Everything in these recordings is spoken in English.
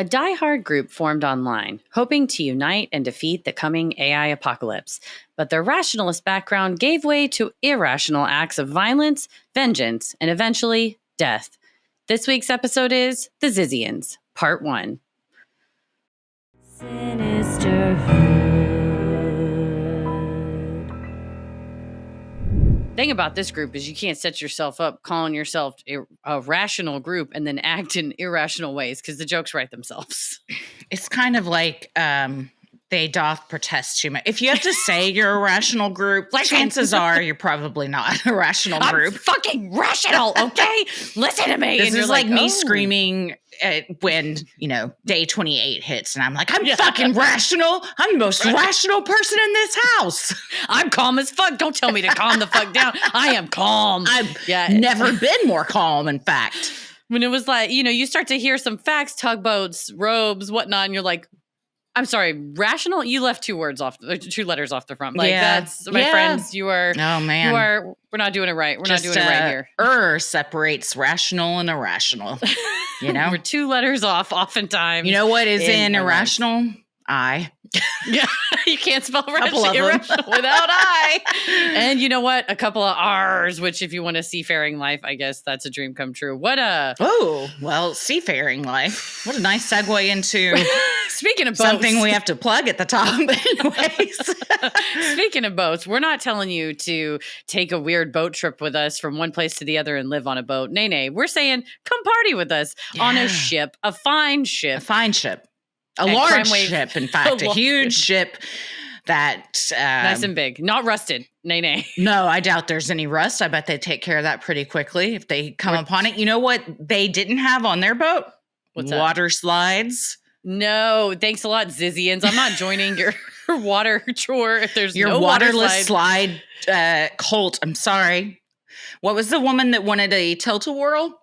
A diehard group formed online, hoping to unite and defeat the coming AI apocalypse. But their rationalist background gave way to irrational acts of violence, vengeance, and eventually death. This week's episode is The Zizians, Part 1. Sinisterhood. Thing about this group is you can't set yourself up calling yourself a rational group and then act in irrational ways because the jokes write themselves. It's kind of like they doth protest too much. If you have to say you're a rational group, chances are you're probably not a rational group. I'm fucking rational, okay? Listen to me. This is like me screaming when, day 28 hits and I'm like, I'm fucking rational. I'm the most rational person in this house. I'm calm as fuck. Don't tell me to calm the fuck down. I am calm. I've never been more calm, in fact. When it was like, you start to hear some facts, tugboats, robes, whatnot, and you're like, I'm sorry, rational? You left two letters off the front. Like, that's, my friends, you are, we're not doing it right. We're not doing it right here. Separates rational and irrational. We're two letters off oftentimes. You know what is in irrational? I. Yeah, you can't spell irrational without I. And you know what? A couple of R's, which if you want a seafaring life, I guess that's a dream come true. Seafaring life. What a nice segue into speaking of boats. Something we have to plug at the top. Anyways. Speaking of boats, we're not telling you to take a weird boat trip with us from one place to the other and live on a boat. Nay. We're saying come party with us on a ship, a fine ship. A fine ship. A large ship, in fact, a huge ship that nice and big, not rusted. Nay. No, I doubt there's any rust. I bet they take care of that pretty quickly if they come upon it. You know what they didn't have on their boat? What's water slides. No, thanks a lot, Zizians. I'm not joining your water chore if there's your no waterless slide cult. I'm sorry. What was the woman that wanted a tilt-a-whirl?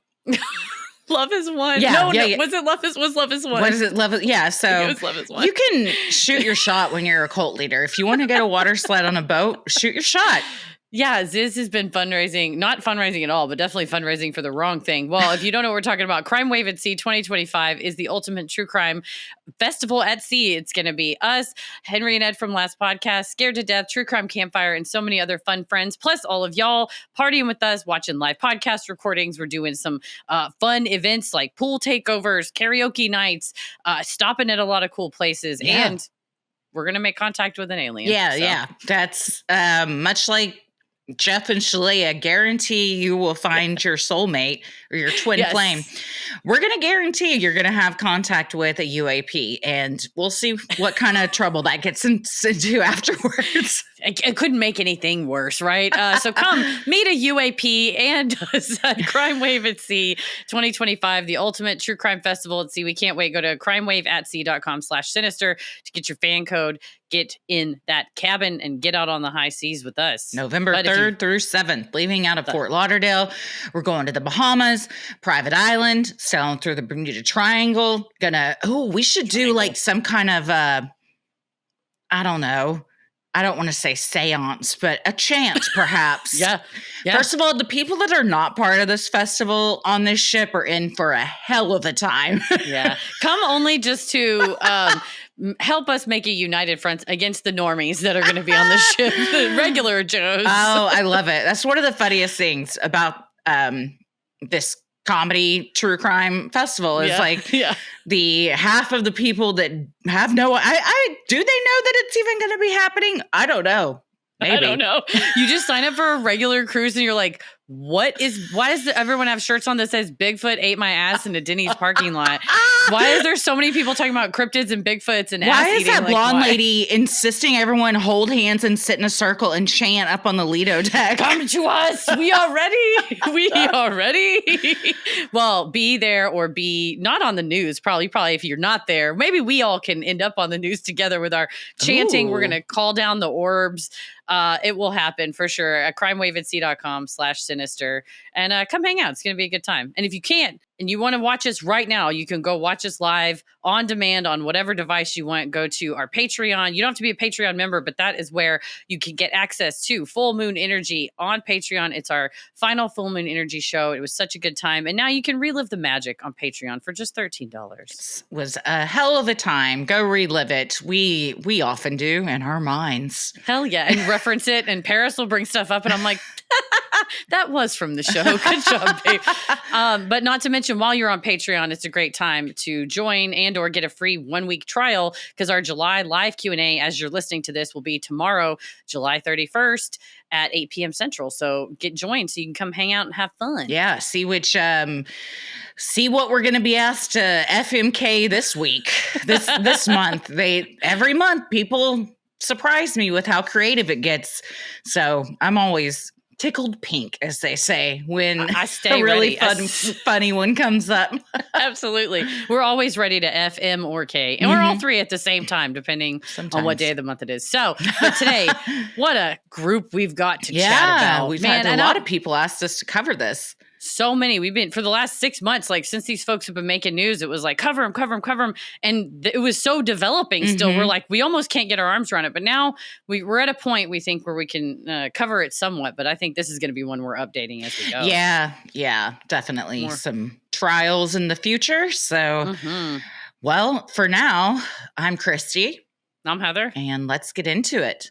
Love is one. Yeah. Was it Love is one? What is it? Love is, yeah. So it was Love is one. You can shoot your shot when you're a cult leader. If you want to get a water sled on a boat, shoot your shot. Yeah, Ziz has been not fundraising at all, but definitely fundraising for the wrong thing. Well, if you don't know what we're talking about, Crime Wave at Sea 2025 is the ultimate true crime festival at sea. It's going to be us, Henry and Ed from last podcast, Scared to Death, True Crime Campfire, and so many other fun friends, plus all of y'all partying with us, watching live podcast recordings. We're doing some fun events like pool takeovers, karaoke nights, stopping at a lot of cool places, and we're going to make contact with an alien. Yeah. That's much like Jeff and Shalea, guarantee you will find your soulmate or your twin flame. We're going to guarantee you're going to have contact with a UAP, and we'll see what kind of trouble that gets into afterwards. It couldn't make anything worse, right? So come meet a UAP and us at Crime Wave at Sea 2025, the ultimate true crime festival at sea. We can't wait. Go to crimewaveatsea.com/sinister to get your fan code. Get in that cabin and get out on the high seas with us. November 3rd through 7th, leaving out of Fort Lauderdale. We're going to the Bahamas, private island, sailing through the Bermuda Triangle. We should do like some kind of, I don't know. I don't want to say seance, but a chant perhaps. Yeah. First of all, the people that are not part of this festival on this ship are in for a hell of a time. Yeah. Come only just to help us make a united front against the normies that are going to be on the ship, the regular Joes. Oh, I love it. That's one of the funniest things about this comedy true crime festival is the half of the people that have do they know that it's even going to be happening? I don't know. Maybe. I don't know. You just sign up for a regular cruise and you're like, why does everyone have shirts on that says Bigfoot ate my ass in a Denny's parking lot? Why is there so many people talking about cryptids and Bigfoots and ass eating? Why is that blonde lady insisting everyone hold hands and sit in a circle and chant up on the Lido deck? Come to us. We are ready. We are ready. Well, be there or be not on the news. Probably if you're not there, maybe we all can end up on the news together with our chanting. Ooh. We're going to call down the orbs. It will happen for sure at crimewaveatsea.com/sinister. Sinister, and come hang out. It's going to be a good time. And if you can't, and you want to watch us right now, you can go watch us live on demand on whatever device you want. Go to our Patreon. You don't have to be a Patreon member, but that is where you can get access to Full Moon Energy on Patreon. It's our final Full Moon Energy show. It was such a good time. And now you can relive the magic on Patreon for just $13. It was a hell of a time. Go relive it. We often do in our minds. Hell yeah. And reference it. And Paris will bring stuff up. And I'm like, that was from the show. Good job, babe. But not to mention, while you're on Patreon, it's a great time to join and or get a free 1-week trial, because our July live Q&A, as you're listening to this, will be tomorrow, July 31st at 8 p.m. Central. So get joined so you can come hang out and have fun. Yeah. See what we're going to be asked to FMK this week, this month. Every month people surprise me with how creative it gets. So I'm always tickled pink, as they say, when I stay a really ready. funny one comes up. Absolutely. We're always ready to F, M, or K. And we're all three at the same time, depending on what day of the month it is. So, but today, what a group we've got to chat about. We've had a lot of people asked us to cover this. So many. We've been, for the last 6 months, like since these folks have been making news, it was like, cover them. And it was so developing still. We're like, we almost can't get our arms around it. But now we're at a point, we think, where we can cover it somewhat. But I think this is going to be one we're updating as we go. Yeah, definitely some trials in the future. So, well, for now, I'm Christy. I'm Heather. And let's get into it.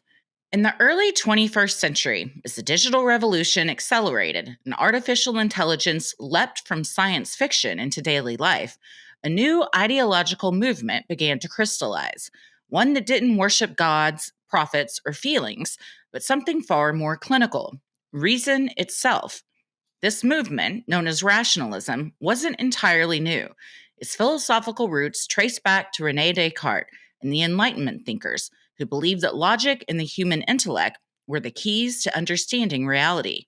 In the early 21st century, as the digital revolution accelerated and artificial intelligence leapt from science fiction into daily life, a new ideological movement began to crystallize, one that didn't worship gods, prophets, or feelings, but something far more clinical: reason itself. This movement, known as rationalism, wasn't entirely new. Its philosophical roots trace back to René Descartes and the Enlightenment thinkers, who believed that logic and the human intellect were the keys to understanding reality.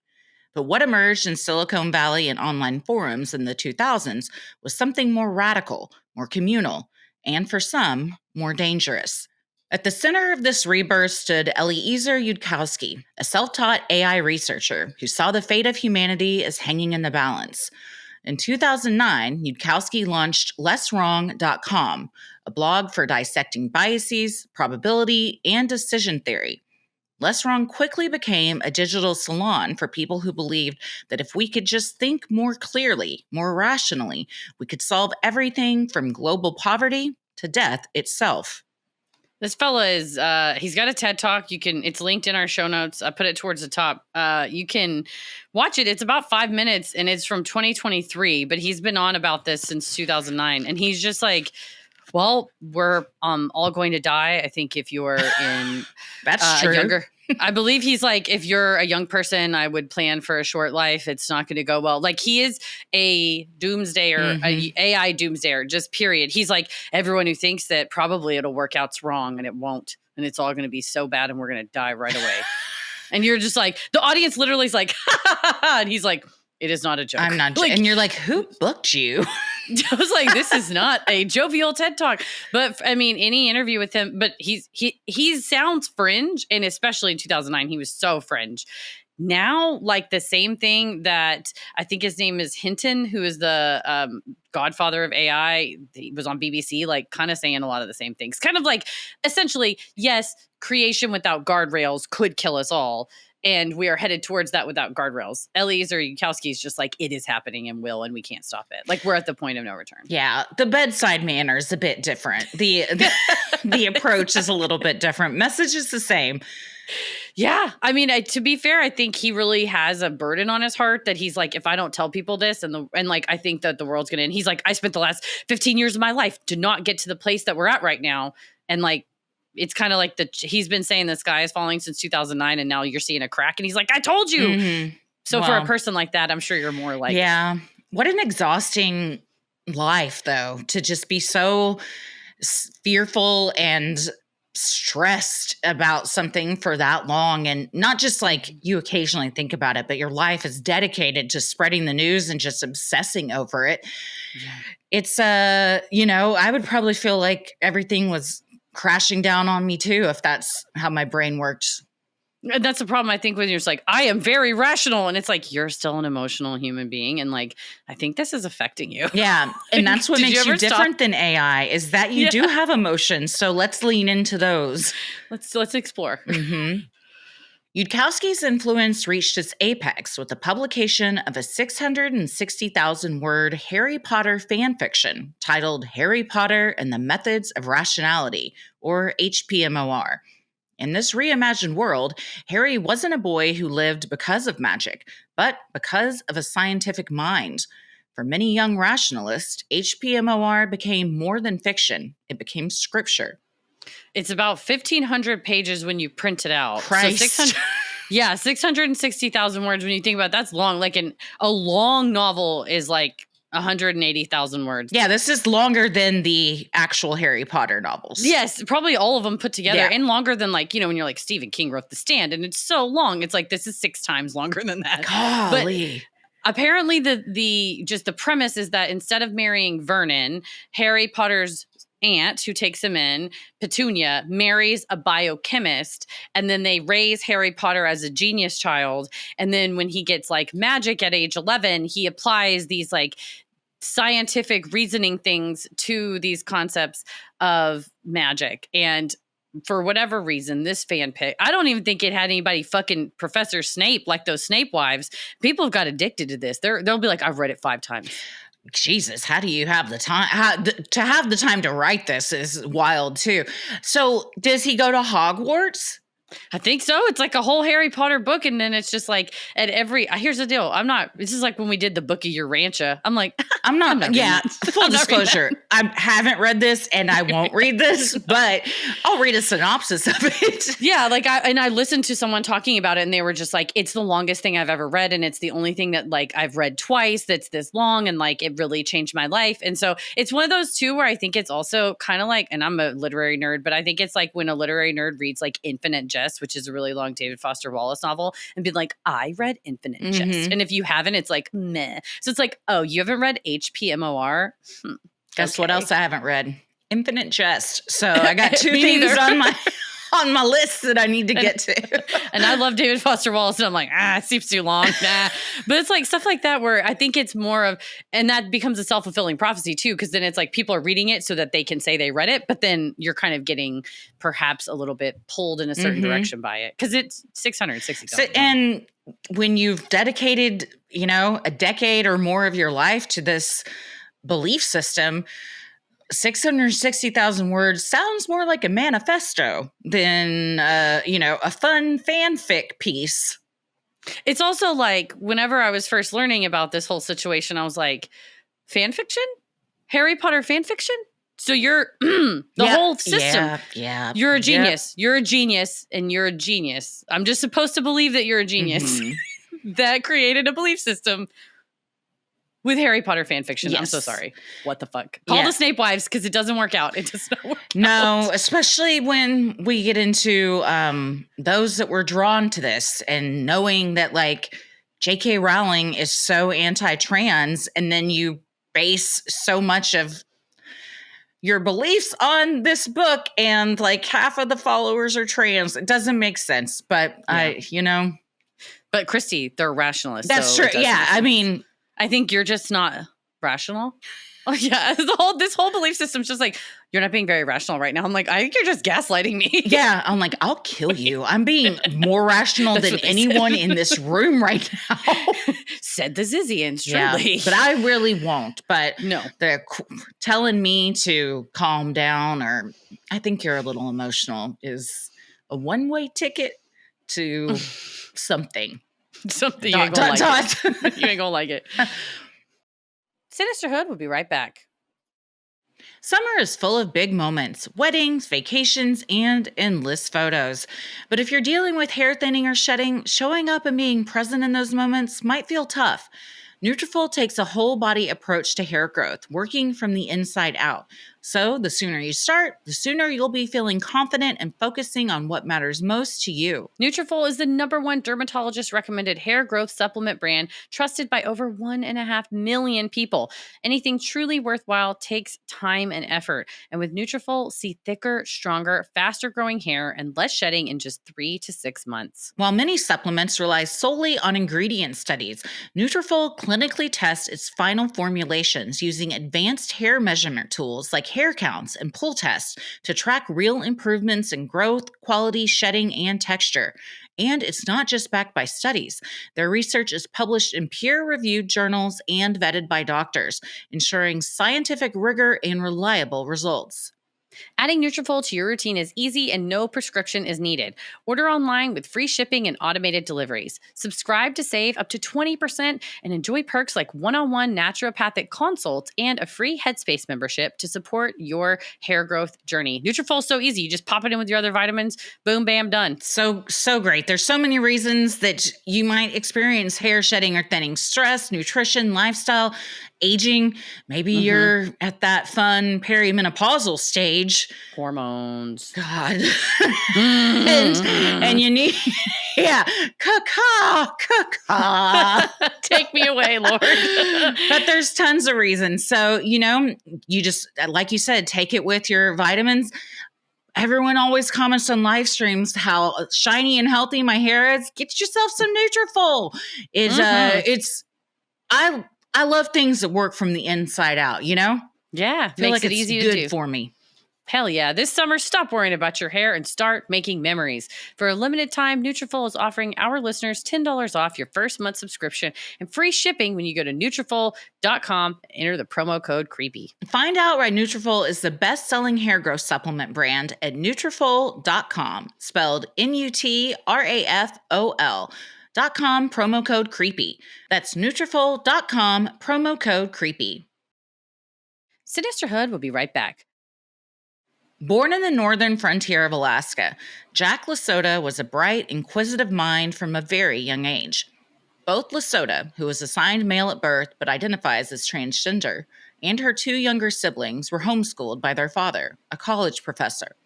But what emerged in Silicon Valley and online forums in the 2000s was something more radical, more communal, and for some, more dangerous. At the center of this rebirth stood Eliezer Yudkowsky, a self-taught AI researcher who saw the fate of humanity as hanging in the balance. In 2009, Yudkowsky launched LessWrong.com, a blog for dissecting biases, probability, and decision theory. Less Wrong quickly became a digital salon for people who believed that if we could just think more clearly, more rationally, we could solve everything from global poverty to death itself. This fella is, he's got a TED Talk. It's linked in our show notes. I put it towards the top. You can watch it. It's about 5 minutes and it's from 2023, but he's been on about this since 2009. And he's just like, well, we're all going to die. I think if you're in That's true. younger, I believe he's like, if you're a young person, I would plan for a short life. It's not going to go well. Like, he is a doomsdayer, a AI doomsdayer, just period. He's like, everyone who thinks that probably it'll work out's wrong, and it won't. And it's all going to be so bad and we're going to die right away. And you're just like, the audience literally is like, ha, ha, ha, ha. And he's like, it is not a joke. I'm not. Like, and you're like, who booked you? I was like, this is not a jovial TED Talk. But I mean, any interview with him, but he sounds fringe. And especially in 2009, he was so fringe. Now, like the same thing that I think his name is Hinton, who is the godfather of AI. He was on BBC, like kind of saying a lot of the same things. Kind of like, essentially, yes, creation without guardrails could kill us all. And we are headed towards that without guardrails. Eliezer Yudkowsky is just like, it is happening and will, and we can't stop it. Like, we're at the point of no return. Yeah, the bedside manner is a bit different. The approach is a little bit different. Message is the same. Yeah. I mean, to be fair, I think he really has a burden on his heart that he's like, if I don't tell people this and like, I think that the world's going to end. He's like, I spent the last 15 years of my life to not get to the place that we're at right now. And like, it's kind of like he's been saying the sky is falling since 2009 and now you're seeing a crack and he's like, I told you. Mm-hmm. So for a person like that, I'm sure you're more like. Yeah. What an exhausting life though, to just be so fearful and stressed about something for that long. And not just like you occasionally think about it, but your life is dedicated to spreading the news and just obsessing over it. Yeah. It's, I would probably feel like everything was crashing down on me too, if that's how my brain worked And that's the problem, I think, when you're just like, I am very rational. And it's like, you're still an emotional human being. And like, I think this is affecting you. Yeah. And that's what Did makes you ever different stop? than AI is that you do have emotions. So let's lean into those. Let's explore. Yudkowsky's influence reached its apex with the publication of a 660,000-word Harry Potter fanfiction titled Harry Potter and the Methods of Rationality, or HPMOR. In this reimagined world, Harry wasn't a boy who lived because of magic, but because of a scientific mind. For many young rationalists, HPMOR became more than fiction. It became scripture. It's about 1,500 pages when you print it out. Christ. So 600, yeah, 660,000 words when you think about it, that's long. Like a long novel is like 180,000 words. Yeah, this is longer than the actual Harry Potter novels. Yes, probably all of them put together, Yeah. and longer than like, when you're like Stephen King wrote The Stand, and it's so long. It's like, this is 6 times longer than that. Golly. But apparently the premise is that instead of marrying Vernon, Harry Potter's aunt, who takes him in, Petunia, marries a biochemist, and then they raise Harry Potter as a genius child. And then when he gets like magic at age 11, he applies these like scientific reasoning things to these concepts of magic. And for whatever reason, this fanfic, I don't even think it had anybody fucking Professor Snape, like those Snape wives. People have got addicted to this. They'll be like, I've read it 5 times. Jesus, how do you have the time? To have the time to write this is wild too. So does he go to Hogwarts? I think so. It's like a whole Harry Potter book, and then it's just like at every. Here's the deal. This is like when we did the Book of your Rancha. I'm like, I'm not reading yeah, that. full I'm not reading disclosure. I haven't read this and I won't read this, but I'll read a synopsis of it. Yeah, like I listened to someone talking about it, and they were just like, it's the longest thing I've ever read, and it's the only thing that like I've read twice that's this long, and like it really changed my life. And so it's one of those two where I think it's also kind of like, and I'm a literary nerd, but I think it's like when a literary nerd reads like Infinite Jest, which is a really long David Foster Wallace novel, and be like, I read Infinite Jest. And if you haven't, it's like, meh. So it's like, oh, you haven't read HPMOR? Guess what else I haven't read? Infinite Jest. So I got 2 Me things neither. on my list that I need to get to. And I love David Foster Wallace, and I'm like, it seems too long. Nah. But it's like stuff like that where I think it's more of, and that becomes a self-fulfilling prophecy too, because then it's like people are reading it so that they can say they read it, but then you're kind of getting perhaps a little bit pulled in a certain direction by it, because it's 660,000. And when you've dedicated, a decade or more of your life to this belief system, 660,000 words sounds more like a manifesto than, a fun fanfic piece. It's also like, whenever I was first learning about this whole situation, I was like, fanfiction? Harry Potter fanfiction? So you're whole system. Yeah. You're a genius. You're a genius, and you're a genius. I'm just supposed to believe that you're a genius that created a belief system with Harry Potter fanfiction. Yes. I'm so sorry. What the fuck? Call the Snape wives, because it doesn't work out. It does not work out. No, especially when we get into those that were drawn to this and knowing that like J.K. Rowling is so anti-trans, and then you base so much of your beliefs on this book, and like half of the followers are trans. It doesn't make sense, but But Christy, they're rationalists. That's so true. Yeah, I mean, I think you're just not rational. Oh yeah, this whole belief system's just like, you're not being very rational right now. I'm like, I think you're just gaslighting me. Yeah, I'm like, I'll kill you. I'm being more rational than anyone in this room right now. Said the Zizians, truly. Yeah, but I really won't. But no, they're telling me to calm down, or I think you're a little emotional, is a one-way ticket to something. Something you ain't gonna like it. You ain't gonna like it. Sinisterhood will be right back. Summer is full of big moments, weddings, vacations, and endless photos. But if you're dealing with hair thinning or shedding, showing up and being present in those moments might feel tough. Nutrafol takes a whole body approach to hair growth, working from the inside out. So the sooner you start, the sooner you'll be feeling confident and focusing on what matters most to you. Nutrafol is the #1 dermatologist-recommended hair growth supplement brand trusted by over 1.5 million people. Anything truly worthwhile takes time and effort. And with Nutrafol, see thicker, stronger, faster-growing hair and less shedding in just 3 to 6 months. While many supplements rely solely on ingredient studies, Nutrafol clinically tests its final formulations using advanced hair measurement tools like hair counts and pull tests to track real improvements in growth, quality, shedding, and texture. And it's not just backed by studies. Their research is published in peer-reviewed journals and vetted by doctors, ensuring scientific rigor and reliable results. Adding Nutrafol to your routine is easy and no prescription is needed. Order online with free shipping and automated deliveries. Subscribe to save up to 20% and enjoy perks like one-on-one naturopathic consults and a free Headspace membership to support your hair growth journey. Nutrafol is so easy. You just pop it in with your other vitamins. Boom, bam, done. So great. There's so many reasons that you might experience hair shedding or thinning: stress, nutrition, lifestyle, aging. Maybe you're at that fun perimenopausal stage. Hormones. God. and you need, yeah, Take me away, Lord. But there's tons of reasons. So, you just, like you said, take it with your vitamins. Everyone always comments on live streams how shiny and healthy my hair is. Get yourself some Nutrafol. I love things that work from the inside out, Yeah, I feel makes like it it's easy good to do. for me. Hell yeah. This summer, stop worrying about your hair and start making memories. For a limited time, Nutrafol is offering our listeners $10 off your first month subscription and free shipping when you go to Nutrafol.com and enter the promo code CREEPY. Find out why Nutrafol is the best-selling hair growth supplement brand at Nutrafol.com, spelled Nutrafol.com, promo code CREEPY. That's Nutrafol.com, promo code CREEPY. Sinisterhood will be right back. Born in the northern frontier of Alaska, Jack Lota was a bright, inquisitive mind from a very young age. Both Lota, who was assigned male at birth but identifies as transgender, and her 2 younger siblings were homeschooled by their father, a college professor.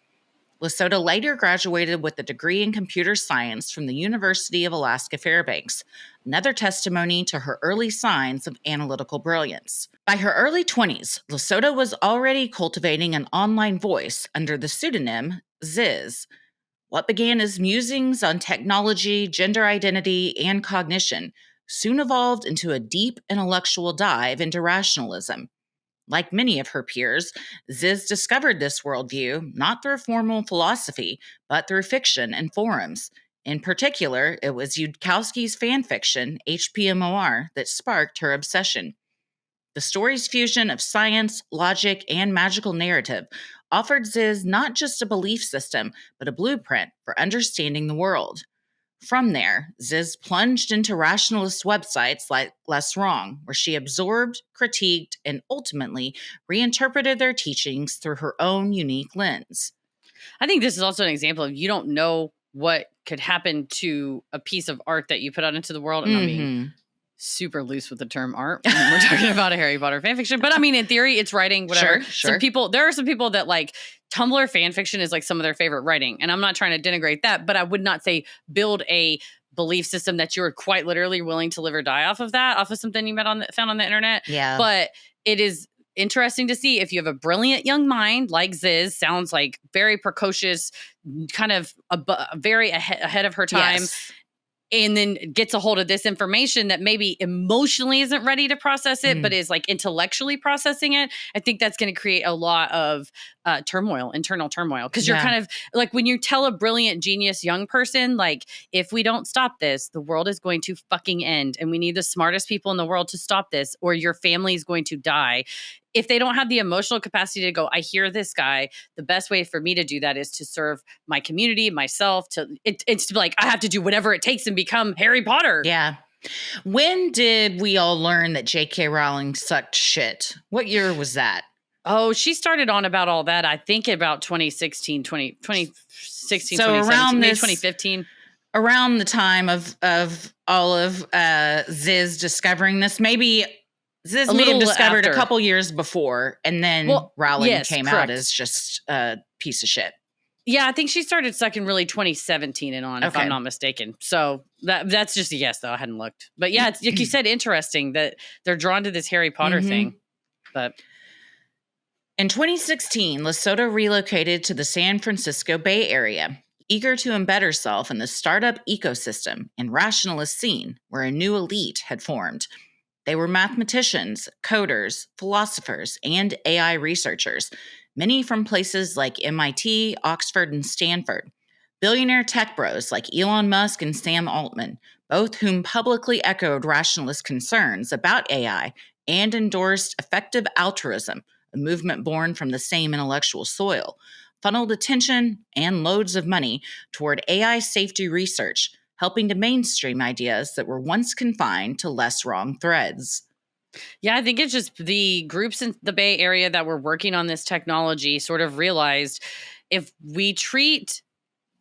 Lota later graduated with a degree in computer science from the University of Alaska Fairbanks, another testimony to her early signs of analytical brilliance. By her early 20s, Lota was already cultivating an online voice under the pseudonym Ziz. What began as musings on technology, gender identity, and cognition soon evolved into a deep intellectual dive into rationalism. Like many of her peers, Ziz discovered this worldview not through formal philosophy, but through fiction and forums. In particular, it was Yudkowsky's Fanfiction, HPMOR, that sparked her obsession. The story's fusion of science, logic, and magical narrative offered Ziz not just a belief system, but a blueprint for understanding the world. From there, Ziz plunged into rationalist websites like Less Wrong, where she absorbed, critiqued, and ultimately reinterpreted their teachings through her own unique lens. I think this is also an example of you don't know what could happen to a piece of art that you put out into the world. And I mean, super loose with the term art when we're talking about a Harry Potter fanfiction. But I mean, in theory, it's writing, whatever. Sure. There are some people that like Tumblr fanfiction is like some of their favorite writing. And I'm not trying to denigrate that, but I would not say build a belief system that you're quite literally willing to live or die off of something you found on the internet. Yeah. But it is interesting to see if you have a brilliant young mind like Ziz, sounds like very precocious, kind of very ahead of her time. Yes. And then gets a hold of this information that maybe emotionally isn't ready to process it, but is like intellectually processing it. I think that's going to create a lot of internal turmoil. Because you're kind of like when you tell a brilliant, genius young person, like, if we don't stop this, the world is going to fucking end. And we need the smartest people in the world to stop this, or your family is going to die. If they don't have the emotional capacity to go, I hear this guy, the best way for me to do that is to serve my community, myself, it's to be like, I have to do whatever it takes and become Harry Potter. Yeah. When did we all learn that J.K. Rowling sucked shit? What year was that? Oh, she started on about all that, I think about 2016, 2016, so 2017, maybe this, 2015. Around the time of all of Ziz discovering this, maybe Ziz A may have little discovered after. a couple years before, and then Rowling yes, came correct. out as just a piece of shit. Yeah, I think she started sucking really 2017 and on, if I'm not mistaken. So that's just a guess, though. I hadn't looked. But yeah, it's like you said, interesting that they're drawn to this Harry Potter thing. But in 2016, Lota relocated to the San Francisco Bay Area, eager to embed herself in the startup ecosystem and rationalist scene where a new elite had formed. They were mathematicians, coders, philosophers, and AI researchers, many from places like MIT, Oxford, and Stanford. Billionaire tech bros like Elon Musk and Sam Altman, both whom publicly echoed rationalist concerns about AI and endorsed effective altruism, a movement born from the same intellectual soil, funneled attention and loads of money toward AI safety research, helping to mainstream ideas that were once confined to less wrong threads. Yeah, I think it's just the groups in the Bay Area that were working on this technology sort of realized if we treat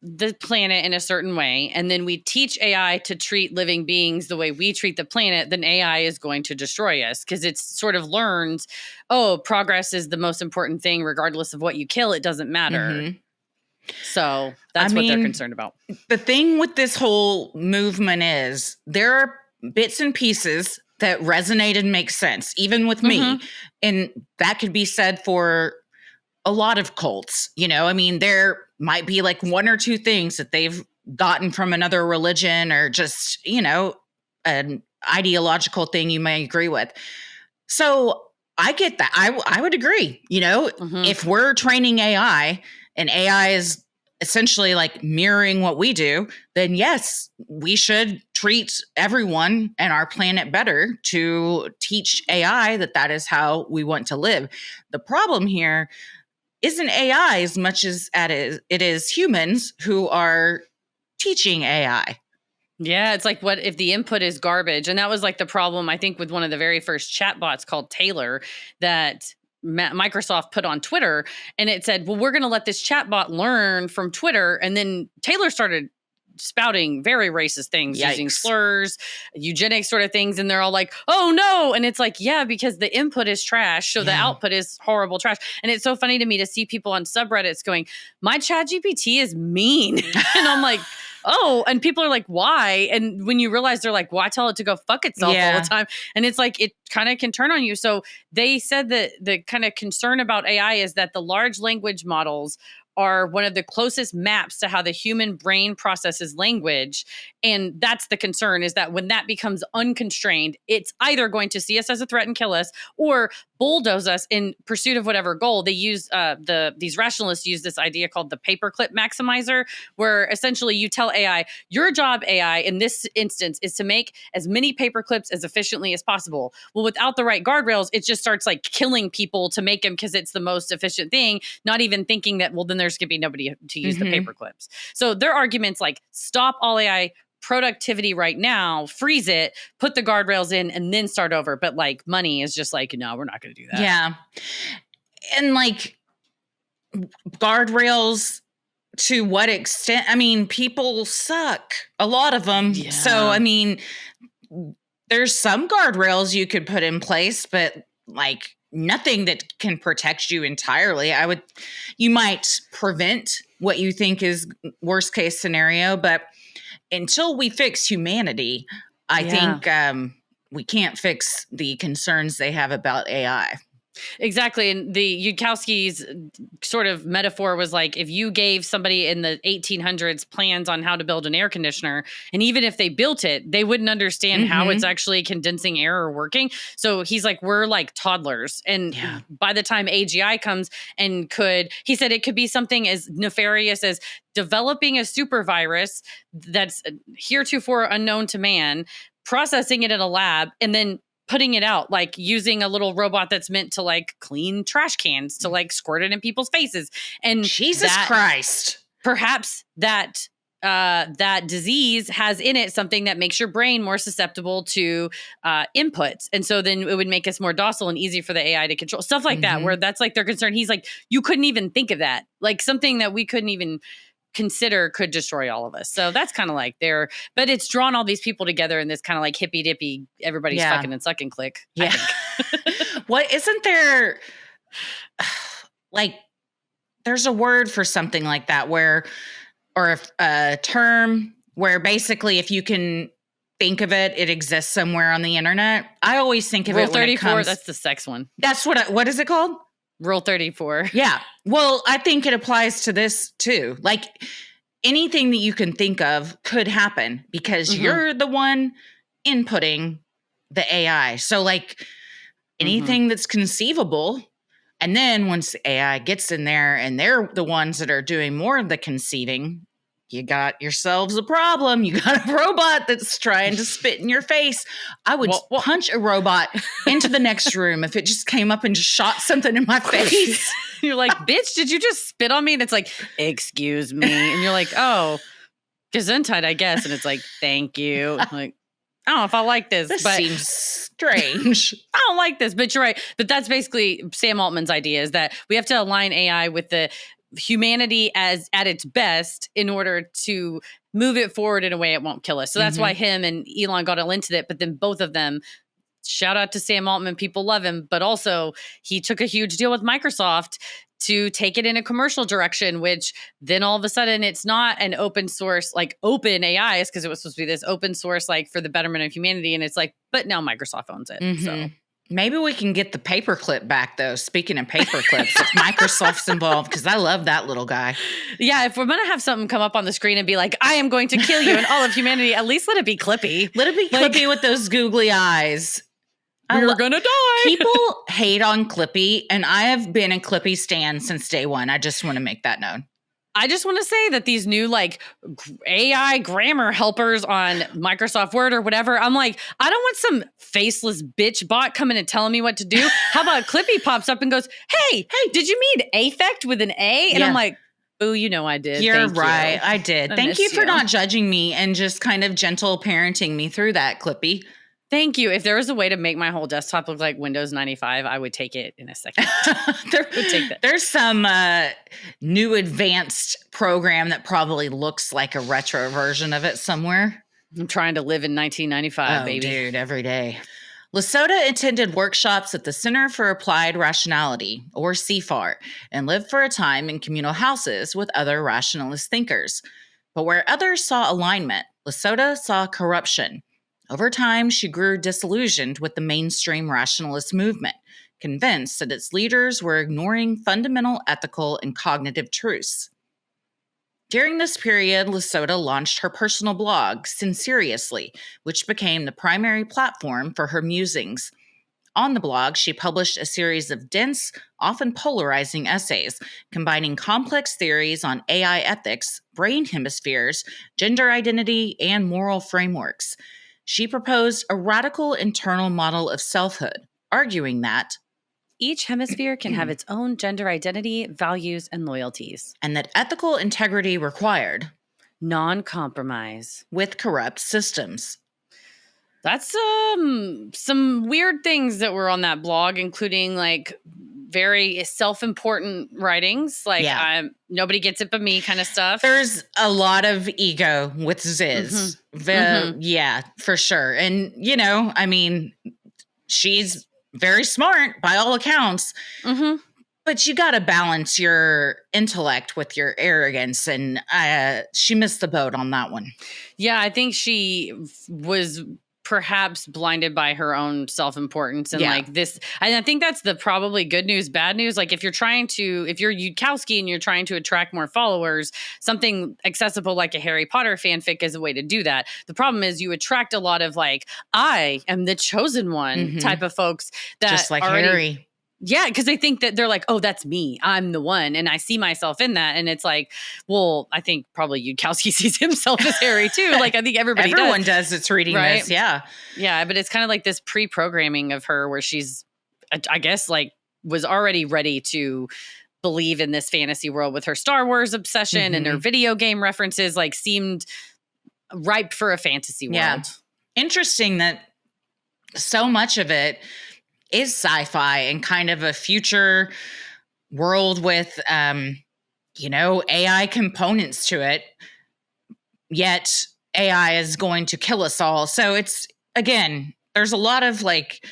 the planet in a certain way and then we teach AI to treat living beings the way we treat the planet, then AI is going to destroy us because it sort of learns, oh, progress is the most important thing regardless of what you kill, it doesn't matter. So that's what they're concerned about. The thing with this whole movement is there are bits and pieces that resonate and make sense, even with me. And that could be said for a lot of cults. You know, I mean, there might be like one or two things that they've gotten from another religion or just, you know, an ideological thing you may agree with. So I get that. I would agree, you know, if we're training AI and AI is essentially like mirroring what we do, then yes, we should treat everyone and our planet better to teach AI that that is how we want to live. The problem here isn't AI as much as it is humans who are teaching AI. Yeah, it's like, what if the input is garbage? And that was like the problem, I think, with one of the very first chatbots called Taylor that Microsoft put on Twitter. And it said, well, we're going to let this chatbot learn from Twitter. And then Taylor started spouting very racist things, using slurs, eugenics sort of things. And they're all like, oh no. And it's like, yeah, because the input is trash. So the output is horrible trash. And it's so funny to me to see people on subreddits going, my chat GPT is mean. And I'm like, oh, and people are like, why? And when you realize they're like, well, I tell it to go fuck itself all the time. And it's like, it kind of can turn on you. So they said that the kind of concern about AI is that the large language models are one of the closest maps to how the human brain processes language. And that's the concern, is that when that becomes unconstrained, it's either going to see us as a threat and kill us or bulldoze us in pursuit of whatever goal. They use these rationalists use this idea called the paperclip maximizer, where essentially you tell AI, your job, AI, in this instance, is to make as many paperclips as efficiently as possible. Well, without the right guardrails, it just starts like killing people to make them because it's the most efficient thing, not even thinking that, well, then there's going to be nobody to use the paperclips. So their arguments like, stop all AI productivity right now, freeze it, put the guardrails in, and then start over. But like money is just like, no, we're not going to do that. Yeah. And like guardrails, to what extent? I mean, people suck, a lot of them. Yeah. So, I mean, there's some guardrails you could put in place, but like nothing that can protect you entirely. You might prevent what you think is worst case scenario, but until we fix humanity, I think we can't fix the concerns they have about AI. Exactly. And the Yudkowsky's sort of metaphor was like, if you gave somebody in the 1800s plans on how to build an air conditioner, and even if they built it, they wouldn't understand how it's actually condensing air or working. So he's like, we're like toddlers. And by the time AGI comes and he said it could be something as nefarious as developing a super virus that's heretofore unknown to man, processing it in a lab, and then putting it out, like using a little robot that's meant to like clean trash cans to like squirt it in people's faces. And Jesus Christ, perhaps that disease has in it something that makes your brain more susceptible to inputs. And so then it would make us more docile and easy for the AI to control, stuff like that, where that's like their concern. He's like, you couldn't even think of that. Like something that we couldn't even consider could destroy all of us. So that's kind of like but it's drawn all these people together in this kind of like hippy dippy, everybody's fucking and sucking clique. Yeah. What isn't there like there's a word for something like that where or a term where basically if you can think of it, it exists somewhere on the internet. I always think of Rule it when 34, it comes. that's the sex one. That's what is it called? Rule 34. Yeah. Well, I think it applies to this too. Like anything that you can think of could happen because you're the one inputting the AI. So like anything that's conceivable. And then once the AI gets in there and they're the ones that are doing more of the conceiving, you got yourselves a problem. You got a robot that's trying to spit in your face. I would punch a robot into the next room if it just came up and just shot something in my face. You're like, bitch, did you just spit on me? And it's like, excuse me. And you're like, oh, gesundheit, I guess. And it's like, thank you. I'm like, I don't know if I like this. This but seems strange. I don't like this, but you're right. But that's basically Sam Altman's idea, is that we have to align AI with the humanity as at its best in order to move it forward in a way it won't kill us. So that's why him and Elon got all into it. But then both of them, shout out to Sam Altman, people love him. But also he took a huge deal with Microsoft to take it in a commercial direction, which then all of a sudden it's not an open source, like open AI is because it was supposed to be this open source, like for the betterment of humanity. And it's like, but now Microsoft owns it. So maybe we can get the paperclip back though. Speaking of paperclips, if Microsoft's involved, because I love that little guy. Yeah, if we're going to have something come up on the screen and be like, I am going to kill you and all of humanity, at least let it be Clippy. Let it be Clippy with those googly eyes. You're gonna die. People hate on Clippy, and I have been a Clippy stan since day one. I just want to make that known. I just want to say that these new like AI grammar helpers on Microsoft Word or whatever, I'm like, I don't want some faceless bitch bot coming and telling me what to do. How about Clippy pops up and goes, hey, did you mean affect with an A? And I'm like, oh, you know I did. You're Thank right. you. I did. Thank you for not judging me and just kind of gentle parenting me through that, Clippy. Thank you. If there was a way to make my whole desktop look like Windows 95, I would take it in a second. There's some new advanced program that probably looks like a retro version of it somewhere. I'm trying to live in 1995, baby. Dude, every day. Lota attended workshops at the Center for Applied Rationality, or CFAR, and lived for a time in communal houses with other rationalist thinkers. But where others saw alignment, Lota saw corruption. Over time, she grew disillusioned with the mainstream rationalist movement, convinced that its leaders were ignoring fundamental ethical and cognitive truths. During this period, Lota launched her personal blog, Sinceriously, which became the primary platform for her musings. On the blog, she published a series of dense, often polarizing essays, combining complex theories on AI ethics, brain hemispheres, gender identity, and moral frameworks. She proposed a radical internal model of selfhood, arguing that each hemisphere can have its own gender identity, values, and loyalties, and that ethical integrity required non-compromise with corrupt systems. That's some weird things that were on that blog, including like very self-important writings, like nobody gets it but me kind of stuff. There's a lot of ego with Ziz. Yeah, for sure. And, you know, I mean, she's very smart by all accounts, but you got to balance your intellect with your arrogance. And she missed the boat on that one. Yeah, I think she was perhaps blinded by her own self-importance and like this. And I think that's the probably good news, bad news. Like if you're Yudkowsky and you're trying to attract more followers, something accessible like a Harry Potter fanfic is a way to do that. The problem is you attract a lot of like, I am the chosen one type of folks that just like already, Harry. Yeah, because they think that they're like, oh, that's me. I'm the one. And I see myself in that. And it's like, well, I think probably Yudkowsky sees himself as Harry too. Like I think everyone does that's reading this. Yeah. Yeah. But it's kind of like this pre-programming of her where she's, I guess, like was already ready to believe in this fantasy world with her Star Wars obsession and her video game references, like seemed ripe for a fantasy world. Yeah. Interesting that so much of it is sci-fi and kind of a future world with, AI components to it, yet AI is going to kill us all. So it's, again, there's a lot of like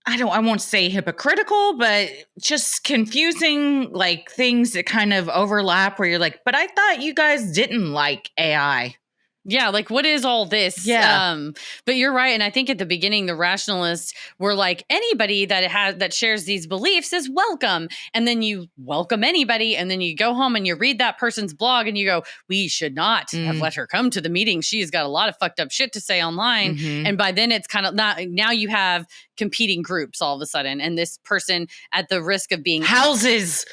I won't say hypocritical, but just confusing, like things that kind of overlap where you're like, but I thought you guys didn't like AI. Yeah, like what is all this? Yeah. But you're right, and I think at the beginning the rationalists were like anybody that shares these beliefs is welcome, and then you welcome anybody, and then you go home and you read that person's blog and you go, we should not have let her come to the meeting. She's got a lot of fucked up shit to say online, and by then it's kind of not. Now you have competing groups all of a sudden, and this person at the risk of being houses.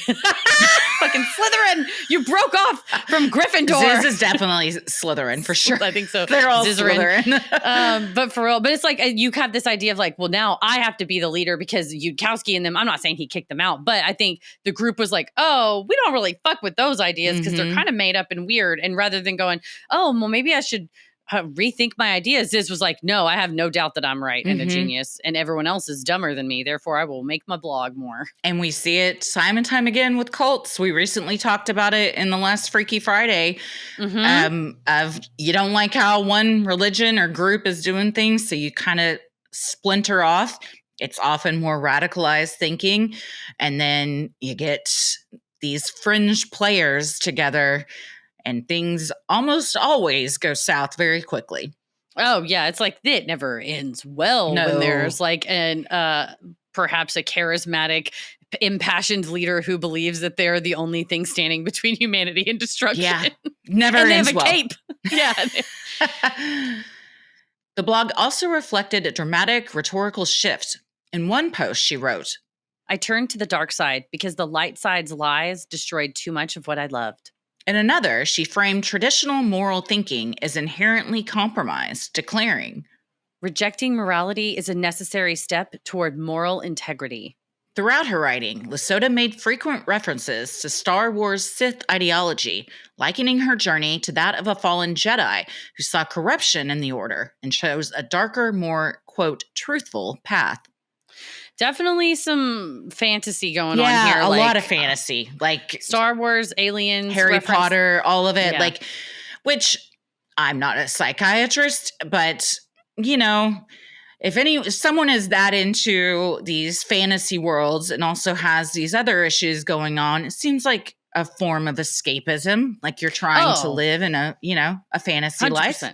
Fucking Slytherin, you broke off from Gryffindor. Ziz is definitely Slytherin for sure. I think so. They're all Slytherin. But for real, but it's like you have this idea of like, well, now I have to be the leader because Yudkowsky and them. I'm not saying he kicked them out, but I think the group was like, oh, we don't really fuck with those ideas because they're kind of made up and weird. And rather than going, oh, well, maybe I should rethink my ideas, Ziz was like, no, I have no doubt that I'm right and a genius, and everyone else is dumber than me. Therefore, I will make my blog more. And we see it time and time again with cults. We recently talked about it in the last Freaky Friday. Of you don't like how one religion or group is doing things, so you kind of splinter off. It's often more radicalized thinking, and then you get these fringe players together. And things almost always go south very quickly. Oh, yeah. It's like it never ends well when there's like perhaps a charismatic, impassioned leader who believes that they're the only thing standing between humanity and destruction. Yeah, never and ends they have a cape. Yeah. The blog also reflected a dramatic rhetorical shift. In one post, she wrote, I turned to the dark side because the light side's lies destroyed too much of what I loved. In another, she framed traditional moral thinking as inherently compromised, declaring, rejecting morality is a necessary step toward moral integrity. Throughout her writing, Lota made frequent references to Star Wars Sith ideology, likening her journey to that of a fallen Jedi who saw corruption in the Order and chose a darker, more, quote, truthful path. Definitely some fantasy going on here. Yeah, a lot of fantasy. Like Star Wars, Aliens, Harry Potter, all of it. Yeah. Like, which I'm not a psychiatrist, but, you know, if someone is that into these fantasy worlds and also has these other issues going on, it seems like a form of escapism. Like you're trying to live in a fantasy 100%. life.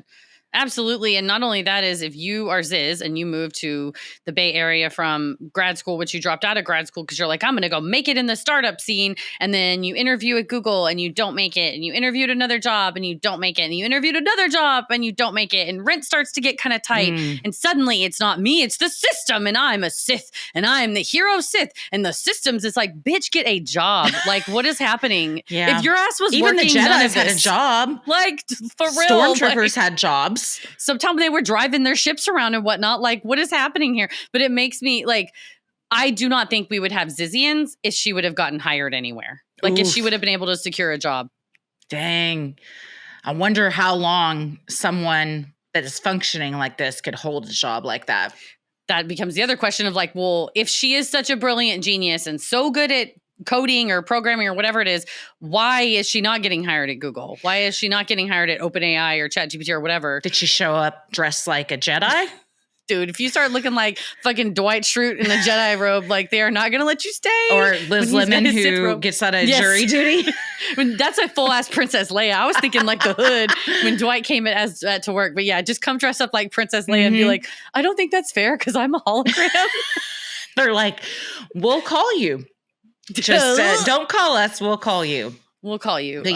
Absolutely. And not only that is if you are Ziz and you move to the Bay Area from grad school, which you dropped out of grad school because you're like, I'm going to go make it in the startup scene. And then you interview at Google and you don't make it. And you interviewed another job and you don't make it. And you interviewed another job and you don't make it. And rent starts to get kind of tight. And suddenly it's not me, it's the system. And I'm a Sith and I'm the hero Sith. And the systems is like, bitch, get a job. Like, what is happening? Yeah. If your ass was even working, the Jedi's had a job. Like, for real. Stormtroopers had jobs. Sometimes they were driving their ships around and whatnot. Like, what is happening here? But it makes me like, I do not think we would have Zizians if she would have gotten hired anywhere. Like, if she would have been able to secure a job. Dang. I wonder how long someone that is functioning like this could hold a job like that. That becomes the other question of like, well, if she is such a brilliant genius and so good at coding or programming or whatever it is, why is she not getting hired at Google? Why is she not getting hired at OpenAI or ChatGPT or whatever? Did she show up dressed like a Jedi? Dude, if you start looking like fucking Dwight Schrute in a Jedi robe, like they are not going to let you stay. Or Liz Lemon who gets out of jury duty. That's a full ass Princess Leia. I was thinking like the hood when Dwight came to work. But yeah, just come dress up like Princess Leia and be like, I don't think that's fair because I'm a hologram. They're like, we'll call you. Just don't call us. We'll call you. We'll call you. But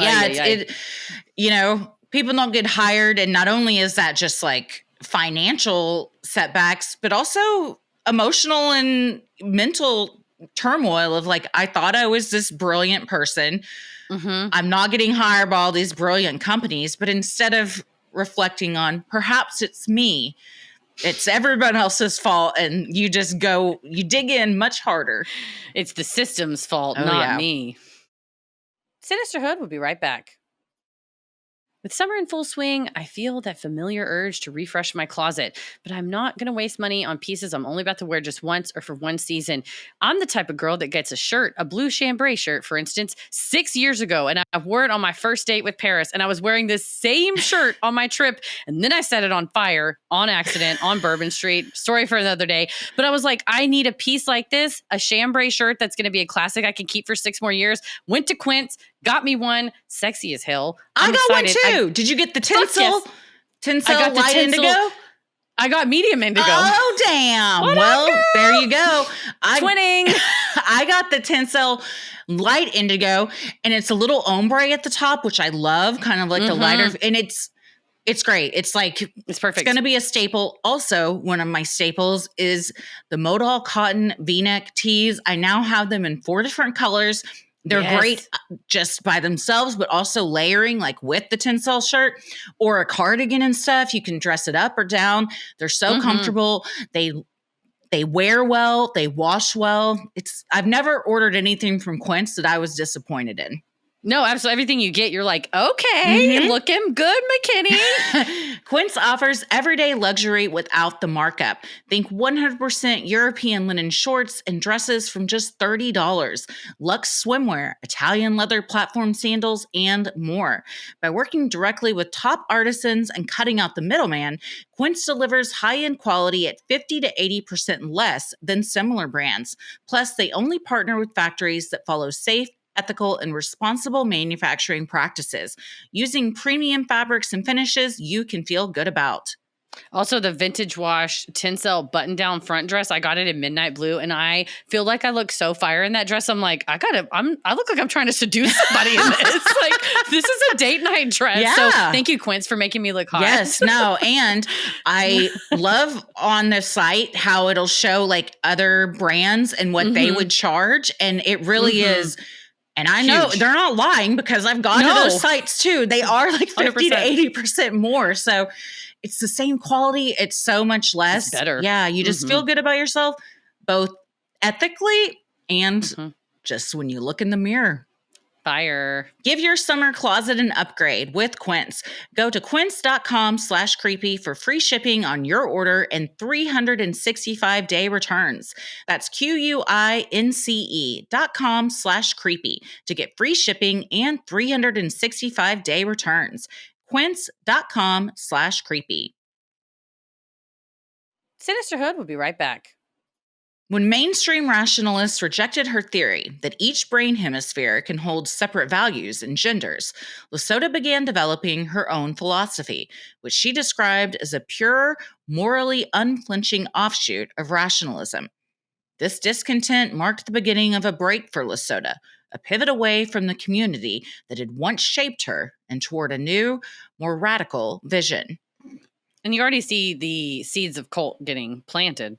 yeah, people don't get hired. And not only is that just like financial setbacks, but also emotional and mental turmoil of like, I thought I was this brilliant person. I'm not getting hired by all these brilliant companies, but instead of reflecting on perhaps it's me, it's everyone else's fault, and you dig in much harder. It's the system's fault, not me. Sinisterhood will be right back. With summer in full swing, I feel that familiar urge to refresh my closet, but I'm not going to waste money on pieces I'm only about to wear just once or for one season. I'm the type of girl that gets a shirt, a blue chambray shirt, for instance, 6 years ago, and I wore it on my first date with Paris, and I was wearing this same shirt on my trip, and then I set it on fire on accident on Bourbon Street. Story for another day. But I was like, I need a piece like this, a chambray shirt that's going to be a classic I can keep for 6 more years. Went to Quince, got me one, sexy as hell. I got one too. Did you get the tinsel? Yes. Tinsel, I got the light tinsel. indigo? I got medium indigo. Oh, damn. Well, there you go. Twinning. I got the tinsel light indigo, and it's a little ombre at the top, which I love, kind of like the lighter. And it's great. It's like, it's perfect. It's going to be a staple. Also, one of my staples is the modal cotton V-neck tees. I now have them in 4 different colors. They're great just by themselves, but also layering like with the tinsel shirt or a cardigan and stuff. You can dress it up or down. They're so comfortable. They wear well. They wash well. I've never ordered anything from Quince that I was disappointed in. No, absolutely. Everything you get, you're like, okay, looking good, McKinney. Quince offers everyday luxury without the markup. Think 100% European linen shorts and dresses from just $30. Luxe swimwear, Italian leather platform sandals, and more. By working directly with top artisans and cutting out the middleman, Quince delivers high-end quality at 50 to 80% less than similar brands. Plus, they only partner with factories that follow safe, ethical, and responsible manufacturing practices. Using premium fabrics and finishes you can feel good about. Also, the vintage wash tinsel button-down front dress, I got it in midnight blue, and I feel like I look so fire in that dress. I'm like, I look like I'm trying to seduce somebody in this. Like, this is a date night dress. Yeah. So thank you, Quince, for making me look hot. Yes, no, and I love on the site how it'll show like other brands and what they would charge, and it really is. And I know they're not lying because I've gone to those sites too. They are like 50 to 80% more. So it's the same quality. It's so much less. It's better. Yeah. You just feel good about yourself, both ethically and just when you look in the mirror. Fire. Give your summer closet an upgrade with Quince. Go to quince.com/creepy for free shipping on your order and 365-day returns. That's QUINCE.com/creepy to get free shipping and 365-day returns. Quince.com/creepy. Sinisterhood will be right back. When mainstream rationalists rejected her theory that each brain hemisphere can hold separate values and genders, Lota began developing her own philosophy, which she described as a pure, morally unflinching offshoot of rationalism. This discontent marked the beginning of a break for Lota, a pivot away from the community that had once shaped her and toward a new, more radical vision. And you already see the seeds of cult getting planted.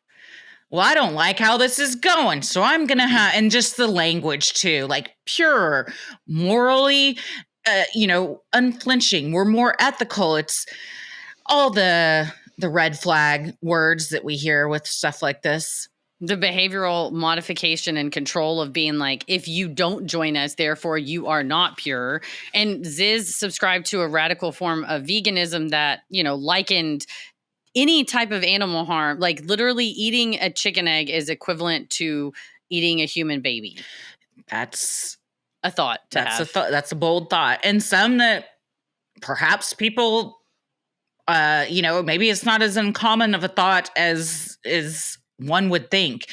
Well, I don't like how this is going, so I'm going to have, and just the language too, like pure, morally, unflinching. We're more ethical. It's all the red flag words that we hear with stuff like this. The behavioral modification and control of being like, if you don't join us, therefore you are not pure. And Ziz subscribed to a radical form of veganism that, likened any type of animal harm, like literally eating a chicken egg is equivalent to eating a human baby. That's a thought to have. That's a bold thought. And some that perhaps people, maybe it's not as uncommon of a thought as one would think.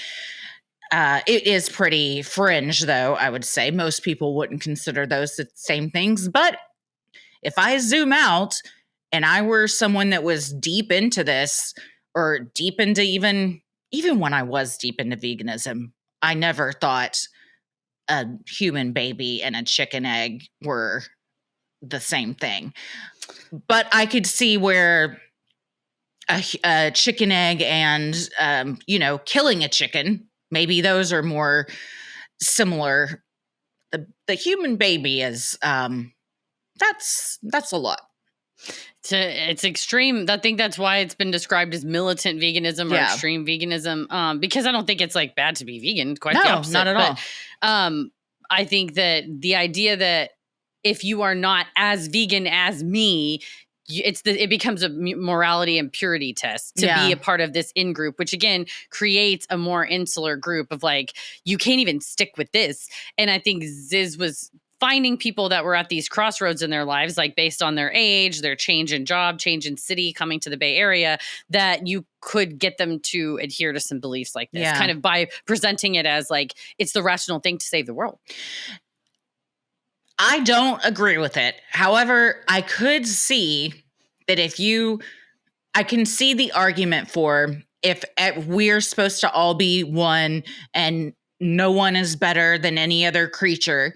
It is pretty fringe, though, I would say. Most people wouldn't consider those the same things. But if I zoom out, and I were someone that was deep into this, or deep into even when I was deep into veganism, I never thought a human baby and a chicken egg were the same thing. But I could see where a chicken egg and, killing a chicken, maybe those are more similar. The human baby is, that's a lot. It's extreme. I think that's why it's been described as militant veganism or extreme veganism. Because I don't think it's like bad to be vegan. Quite the opposite. Not at all. I think that the idea that if you are not as vegan as me, it becomes a morality and purity test to be a part of this in group, which again creates a more insular group of like, you can't even stick with this. And I think Ziz was finding people that were at these crossroads in their lives, like based on their age, their change in job, change in city, coming to the Bay Area, that you could get them to adhere to some beliefs like this, kind of by presenting it as like, it's the rational thing to save the world. I don't agree with it. However, I could see that I can see the argument for if we're supposed to all be one and no one is better than any other creature.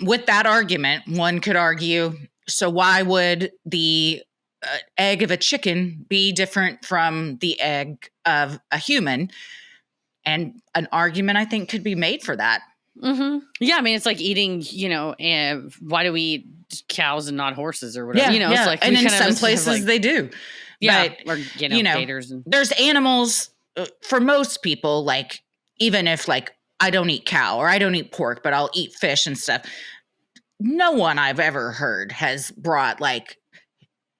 With that argument, one could argue, so why would the egg of a chicken be different from the egg of a human? And an argument I think could be made for that. Mm-hmm. Yeah, I mean, it's like eating, why do we eat cows and not horses or whatever? Yeah, it's like, and in some places they do. Yeah, but, or, gators. There's animals, for most people, like, even if, like, I don't eat cow or I don't eat pork, but I'll eat fish and stuff. No one I've ever heard has brought, like,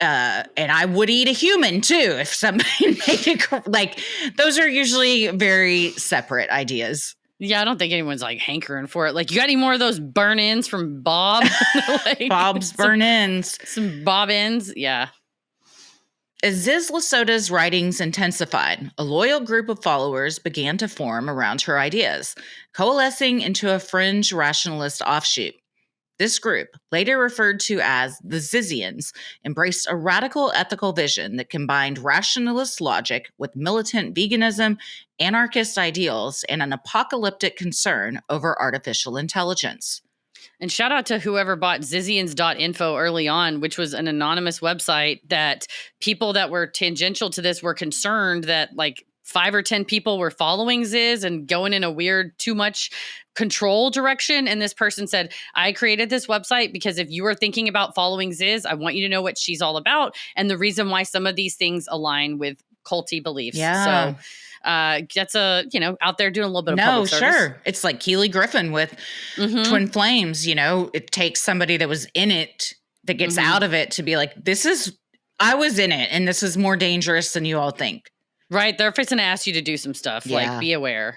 and I would eat a human too if somebody made it, like, those are usually very separate ideas. Yeah, I don't think anyone's like hankering for it. Like, you got any more of those burn-ins from Bob? Like, Bob's burn-ins. Some bob-ins, yeah. As Ziz Losota's writings intensified, a loyal group of followers began to form around her ideas, coalescing into a fringe rationalist offshoot. This group, later referred to as the Zizians, embraced a radical ethical vision that combined rationalist logic with militant veganism, anarchist ideals, and an apocalyptic concern over artificial intelligence. And shout out to whoever bought Zizians.info early on, which was an anonymous website that people that were tangential to this were concerned that like 5 or 10 people were following Ziz and going in a weird, too much control direction. And this person said, I created this website because if you are thinking about following Ziz, I want you to know what she's all about and the reason why some of these things align with culty beliefs. Yeah. So that's out there doing a little bit of public service. Sure. It's like Keely Griffin with Twin Flames. It takes somebody that was in it that gets out of it to be like, I was in it and this is more dangerous than you all think. Right. They're fixing to ask you to do some stuff. Yeah. Like, be aware.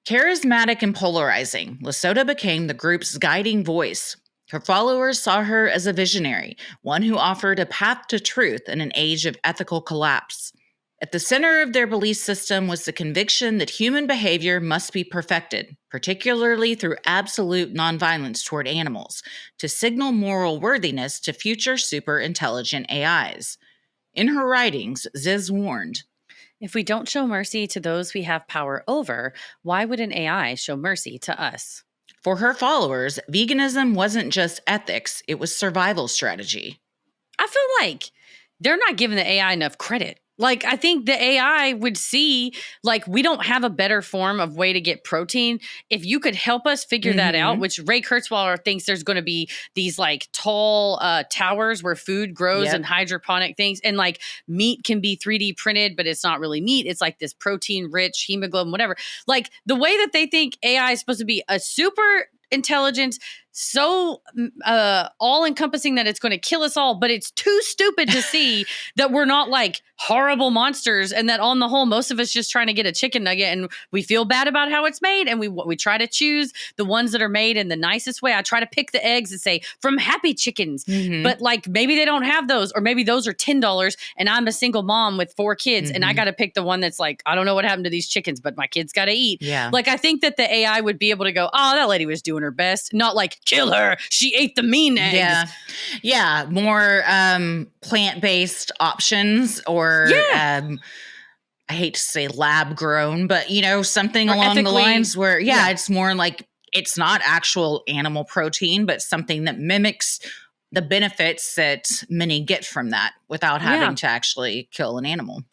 Charismatic and polarizing, Losota became the group's guiding voice. Her followers saw her as a visionary, one who offered a path to truth in an age of ethical collapse. At the center of their belief system was the conviction that human behavior must be perfected, particularly through absolute nonviolence toward animals, to signal moral worthiness to future super-intelligent AIs. In her writings, Ziz warned, if we don't show mercy to those we have power over, why would an AI show mercy to us? For her followers, veganism wasn't just ethics, it was survival strategy. I feel like they're not giving the AI enough credit. Like, I think the AI would see, like, we don't have a better form of way to get protein. If you could help us figure that out, which Ray Kurzweil thinks there's going to be these, like, tall towers where food grows and hydroponic things. And, like, meat can be 3D printed, but it's not really meat. It's, like, this protein-rich hemoglobin, whatever. Like, the way that they think AI is supposed to be a super intelligence, so all-encompassing that it's going to kill us all, but it's too stupid to see that we're not like horrible monsters and that on the whole, most of us just trying to get a chicken nugget and we feel bad about how it's made and we try to choose the ones that are made in the nicest way. I try to pick the eggs and say, from Happy Chickens, but like maybe they don't have those or maybe those are $10 and I'm a single mom with 4 kids and I got to pick the one that's like, I don't know what happened to these chickens, but my kids got to eat. Yeah. Like, I think that the AI would be able to go, oh, that lady was doing her best, not like, kill her. She ate the mean eggs. Yeah. More plant-based options or I hate to say lab grown, but something or along the lines where it's more like it's not actual animal protein, but something that mimics the benefits that many get from that without having to actually kill an animal.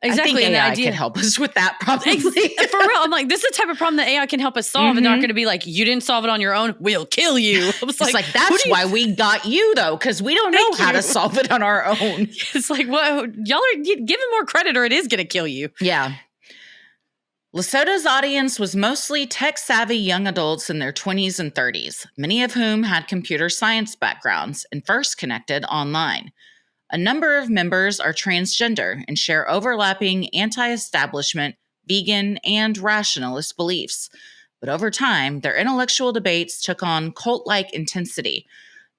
Exactly. I think AI can help us with that probably. For real. I'm like, this is the type of problem that AI can help us solve. And they're not going to be like, you didn't solve it on your own. We'll kill you. I was like, that's why we got you though. Cause we don't know how to solve it on our own. It's like, well, y'all are giving more credit or it is going to kill you. Yeah. Lesoto's audience was mostly tech-savvy young adults in their 20s and 30s, many of whom had computer science backgrounds and first connected online. A number of members are transgender and share overlapping anti-establishment, vegan, and rationalist beliefs. But over time, their intellectual debates took on cult-like intensity.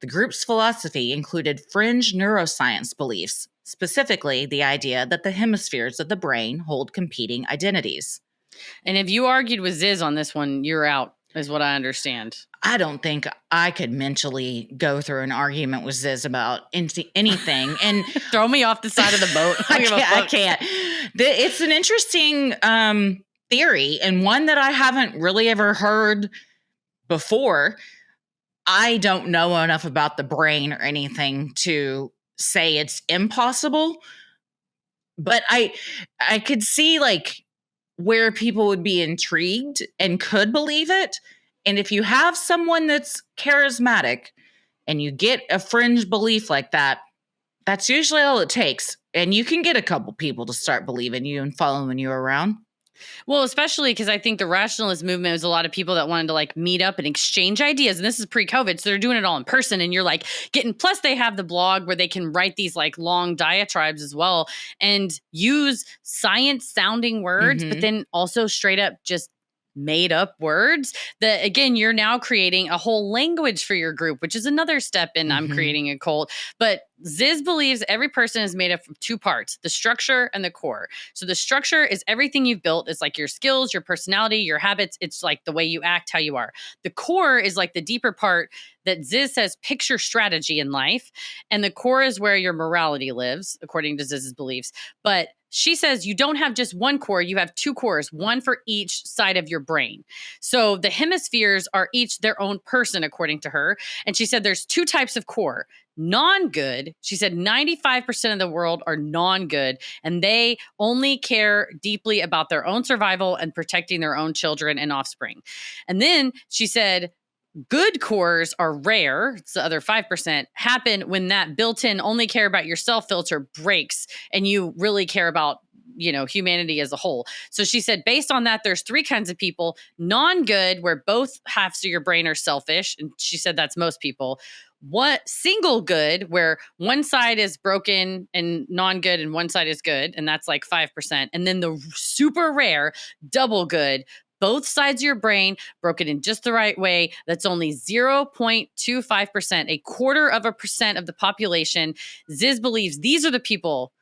The group's philosophy included fringe neuroscience beliefs, specifically the idea that the hemispheres of the brain hold competing identities. And if you argued with Ziz on this one, you're out, is what I understand. I don't think I could mentally go through an argument with Ziz about anything. And throw me off the side of the boat. I can't. It's an interesting theory, and one that I haven't really ever heard before. I don't know enough about the brain or anything to say it's impossible, but I could see like where people would be intrigued and could believe it. And if you have someone that's charismatic and you get a fringe belief like that, that's usually all it takes. And you can get a couple people to start believing you and following you around. Well, especially because I think the rationalist movement was a lot of people that wanted to like meet up and exchange ideas. And this is pre-COVID, so they're doing it all in person. And you're like getting, plus they have the blog where they can write these like long diatribes as well and use science sounding words, but then also straight up just made up words that, again, you're now creating a whole language for your group, which is another step in I'm creating a cult. But Ziz believes every person is made up of two parts, the structure and the core. So the structure is everything you've built. It's like your skills, your personality, your habits. It's like the way you act, how you are. The core is like the deeper part that Ziz says picture strategy in life. And the core is where your morality lives, according to Ziz's beliefs. But she says you don't have just one core, you have two cores, one for each side of your brain. So the hemispheres are each their own person, according to her. And she said there's two types of core. Non-good, she said 95% of the world are non-good, and they only care deeply about their own survival and protecting their own children and offspring. And then she said good cores are rare, it's the other 5%, happen when that built-in only care about yourself filter breaks and you really care about, you know, humanity as a whole. So she said, based on that, there's three kinds of people. Non-good, where both halves of your brain are selfish. And she said that's most people. What single good, where one side is broken and non-good and one side is good. And that's like 5%. And then the super rare double good, both sides of your brain broken in just the right way. That's only 0.25%, a quarter of a percent of the population. Ziz believes these are the people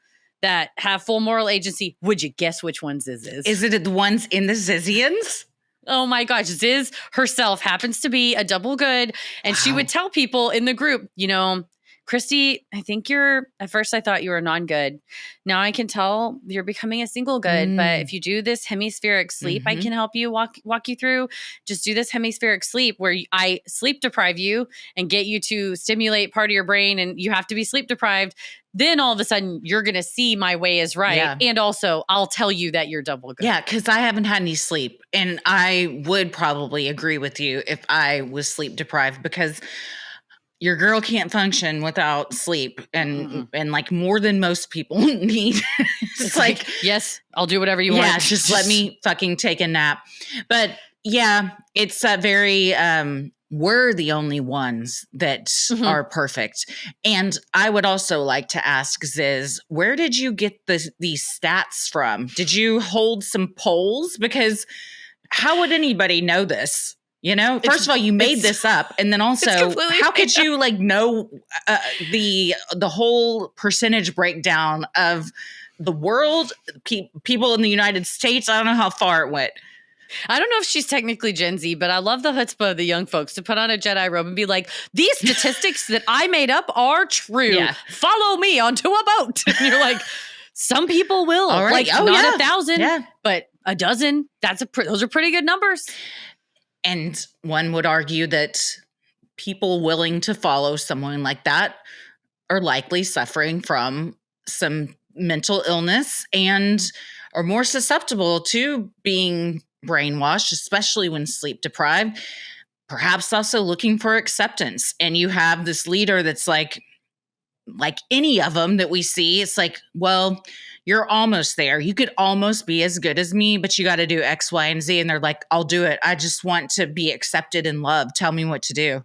that have full moral agency. Would you guess which one Ziz is? Is it the ones in the Zizians? Oh my gosh. Ziz herself happens to be a double good. And she would tell people in the group, you know, Christy, I think at first I thought you were non-good. Now I can tell you're becoming a single good. But if you do this hemispheric sleep, I can help you walk you through. Just do this hemispheric sleep where I sleep deprive you and get you to stimulate part of your brain, and you have to be sleep deprived. Then all of a sudden you're going to see my way is right. Yeah. And also I'll tell you that you're double good. Yeah, because I haven't had any sleep. And I would probably agree with you if I was sleep deprived, because your girl can't function without sleep, and like more than most people need. It's like, yes, I'll do whatever you want. Yeah, just let me fucking take a nap. But yeah, it's very, we're the only ones that are perfect. And I would also like to ask Ziz, where did you get these stats from? Did you hold some polls? Because how would anybody know this? You know, first of all, you made this up. And then also, how could you like know the whole percentage breakdown of the world, people in the United States? I don't know how far it went. I don't know if she's technically Gen Z, but I love the chutzpah of the young folks to put on a Jedi robe and be like, these statistics that I made up are true. Yeah. Follow me onto a boat. And you're like, some people will. All right. Like, not 1,000, but a dozen. Those are pretty good numbers. And one would argue that people willing to follow someone like that are likely suffering from some mental illness and are more susceptible to being brainwashed, especially when sleep deprived, perhaps also looking for acceptance. And you have this leader that's like, like any of them that we see, it's like, well, you're almost there. You could almost be as good as me, but you got to do X, Y, and Z. And they're like, I'll do it. I just want to be accepted and loved. Tell me what to do.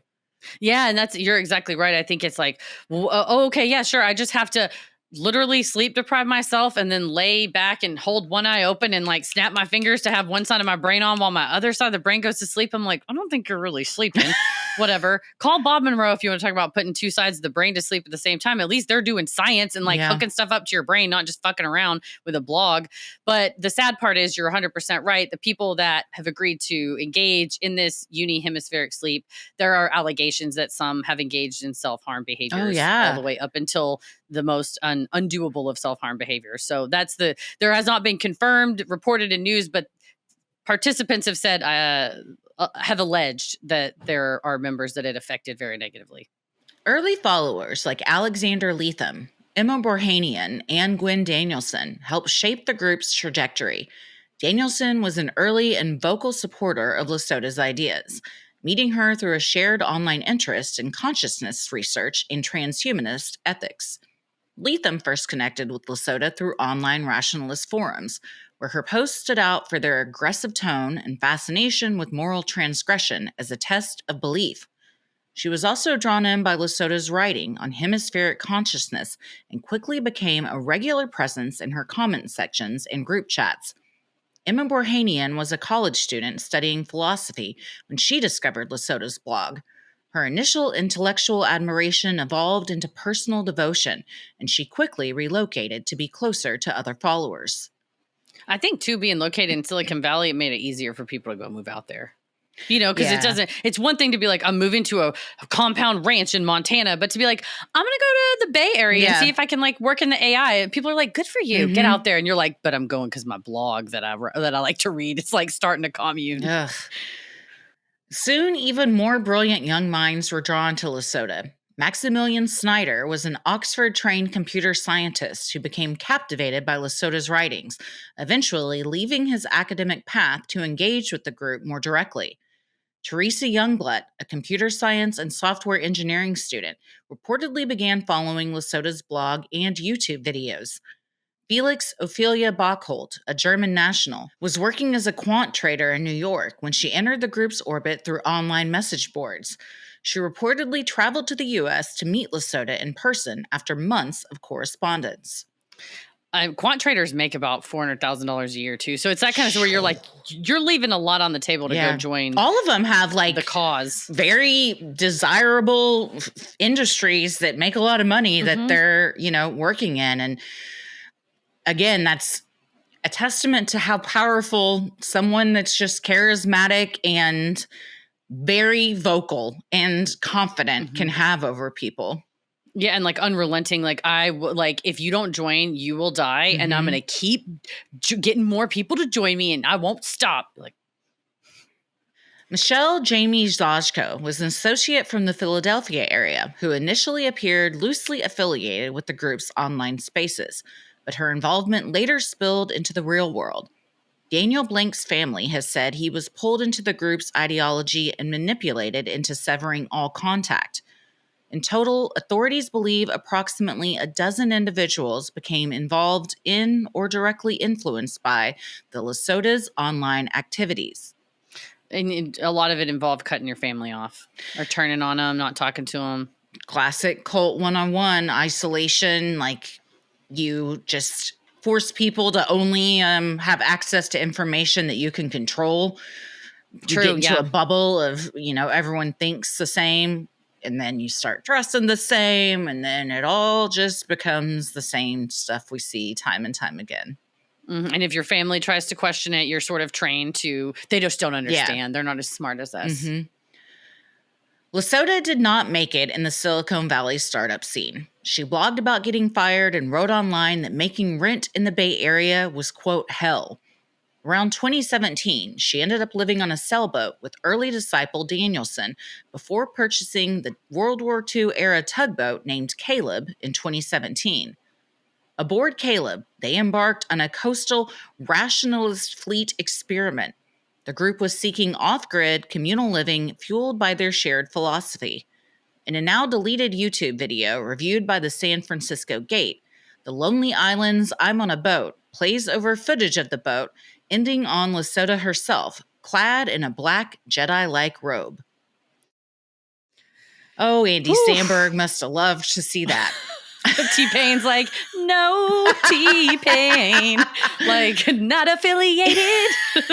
Yeah, and you're exactly right. I think it's like, oh, okay, yeah, sure. I just have to literally sleep deprive myself and then lay back and hold one eye open and like snap my fingers to have one side of my brain on while my other side of the brain goes to sleep. I'm like, I don't think you're really sleeping. Whatever. Call Bob Monroe if you want to talk about putting two sides of the brain to sleep at the same time. At least they're doing science and like hooking stuff up to your brain, not just fucking around with a blog. But the sad part is you're 100% right. The people that have agreed to engage in this hemispheric sleep, there are allegations that some have engaged in self-harm behaviors all the way up until the most undoable of self-harm behaviors. So there has not been confirmed, reported in news, but participants have said, have alleged that there are members that it affected very negatively. Early followers like Alexander Leatham, Emma Borhanian, and Gwen Danielson helped shape the group's trajectory. Danielson was an early and vocal supporter of Lesota's ideas, meeting her through a shared online interest in consciousness research and transhumanist ethics. Leatham first connected with Lesota through online rationalist forums, where her posts stood out for their aggressive tone and fascination with moral transgression as a test of belief. She was also drawn in by Lesota's writing on hemispheric consciousness and quickly became a regular presence in her comment sections and group chats. Emma Borhanian was a college student studying philosophy when she discovered Lesota's blog. Her initial intellectual admiration evolved into personal devotion, and she quickly relocated to be closer to other followers. I think, too, being located in Silicon Valley, it made it easier for people to go move out there. Because it's one thing to be like, I'm moving to a compound ranch in Montana, but to be like, I'm going to go to the Bay Area and see if I can like work in the AI. And people are like, good for you. Get out there. And you're like, but I'm going because my blog that I like to read, it's like starting a commune. Ugh. Soon, even more brilliant young minds were drawn to Lesota. Maximilian Snyder was an Oxford-trained computer scientist who became captivated by Lesota's writings, eventually leaving his academic path to engage with the group more directly. Teresa Youngblood, a computer science and software engineering student, reportedly began following Lesota's blog and YouTube videos. Felix Ophelia Bockholt, a German national, was working as a quant trader in New York when she entered the group's orbit through online message boards. She reportedly traveled to the U.S. to meet Lesota in person after months of correspondence. Quant traders make about $400,000 a year too. So it's that kind of where you're like, you're leaving a lot on the table to go join. All of them have like the cause, very desirable industries that make a lot of money that they're, working in. And again, that's a testament to how powerful someone that's just charismatic and very vocal and confident can have over people. Yeah, and like unrelenting, like if you don't join, you will die, and I'm gonna keep getting more people to join me, and I won't stop. Like Michelle Jamie Zajko was an associate from the Philadelphia area who initially appeared loosely affiliated with the group's online spaces, but her involvement later spilled into the real world. Daniel Blank's family has said he was pulled into the group's ideology and manipulated into severing all contact. In total, authorities believe approximately a dozen individuals became involved in or directly influenced by the Lesota's online activities. And a lot of it involved cutting your family off or turning on them, not talking to them. Classic cult one-on-one isolation, like you just force people to only have access to information that you can control. You get into a bubble of, everyone thinks the same. And then you start dressing the same, and then it all just becomes the same stuff we see time and time again. And if your family tries to question it, you're sort of trained to, they just don't understand. Yeah. They're not as smart as us. Lesota did not make it in the Silicon Valley startup scene. She blogged about getting fired and wrote online that making rent in the Bay Area was, quote, hell. Around 2017, she ended up living on a sailboat with early disciple Danielson before purchasing the World War II-era tugboat named Caleb in 2017. Aboard Caleb, they embarked on a coastal rationalist fleet experiment. The group was seeking off-grid communal living fueled by their shared philosophy. In a now deleted YouTube video reviewed by the San Francisco Gate, The Lonely Islands, I'm on a Boat plays over footage of the boat, ending on Lota herself, clad in a black Jedi-like robe. Oh, Andy Samberg must have loved to see that. T-Pain's like, no T-Pain, like not affiliated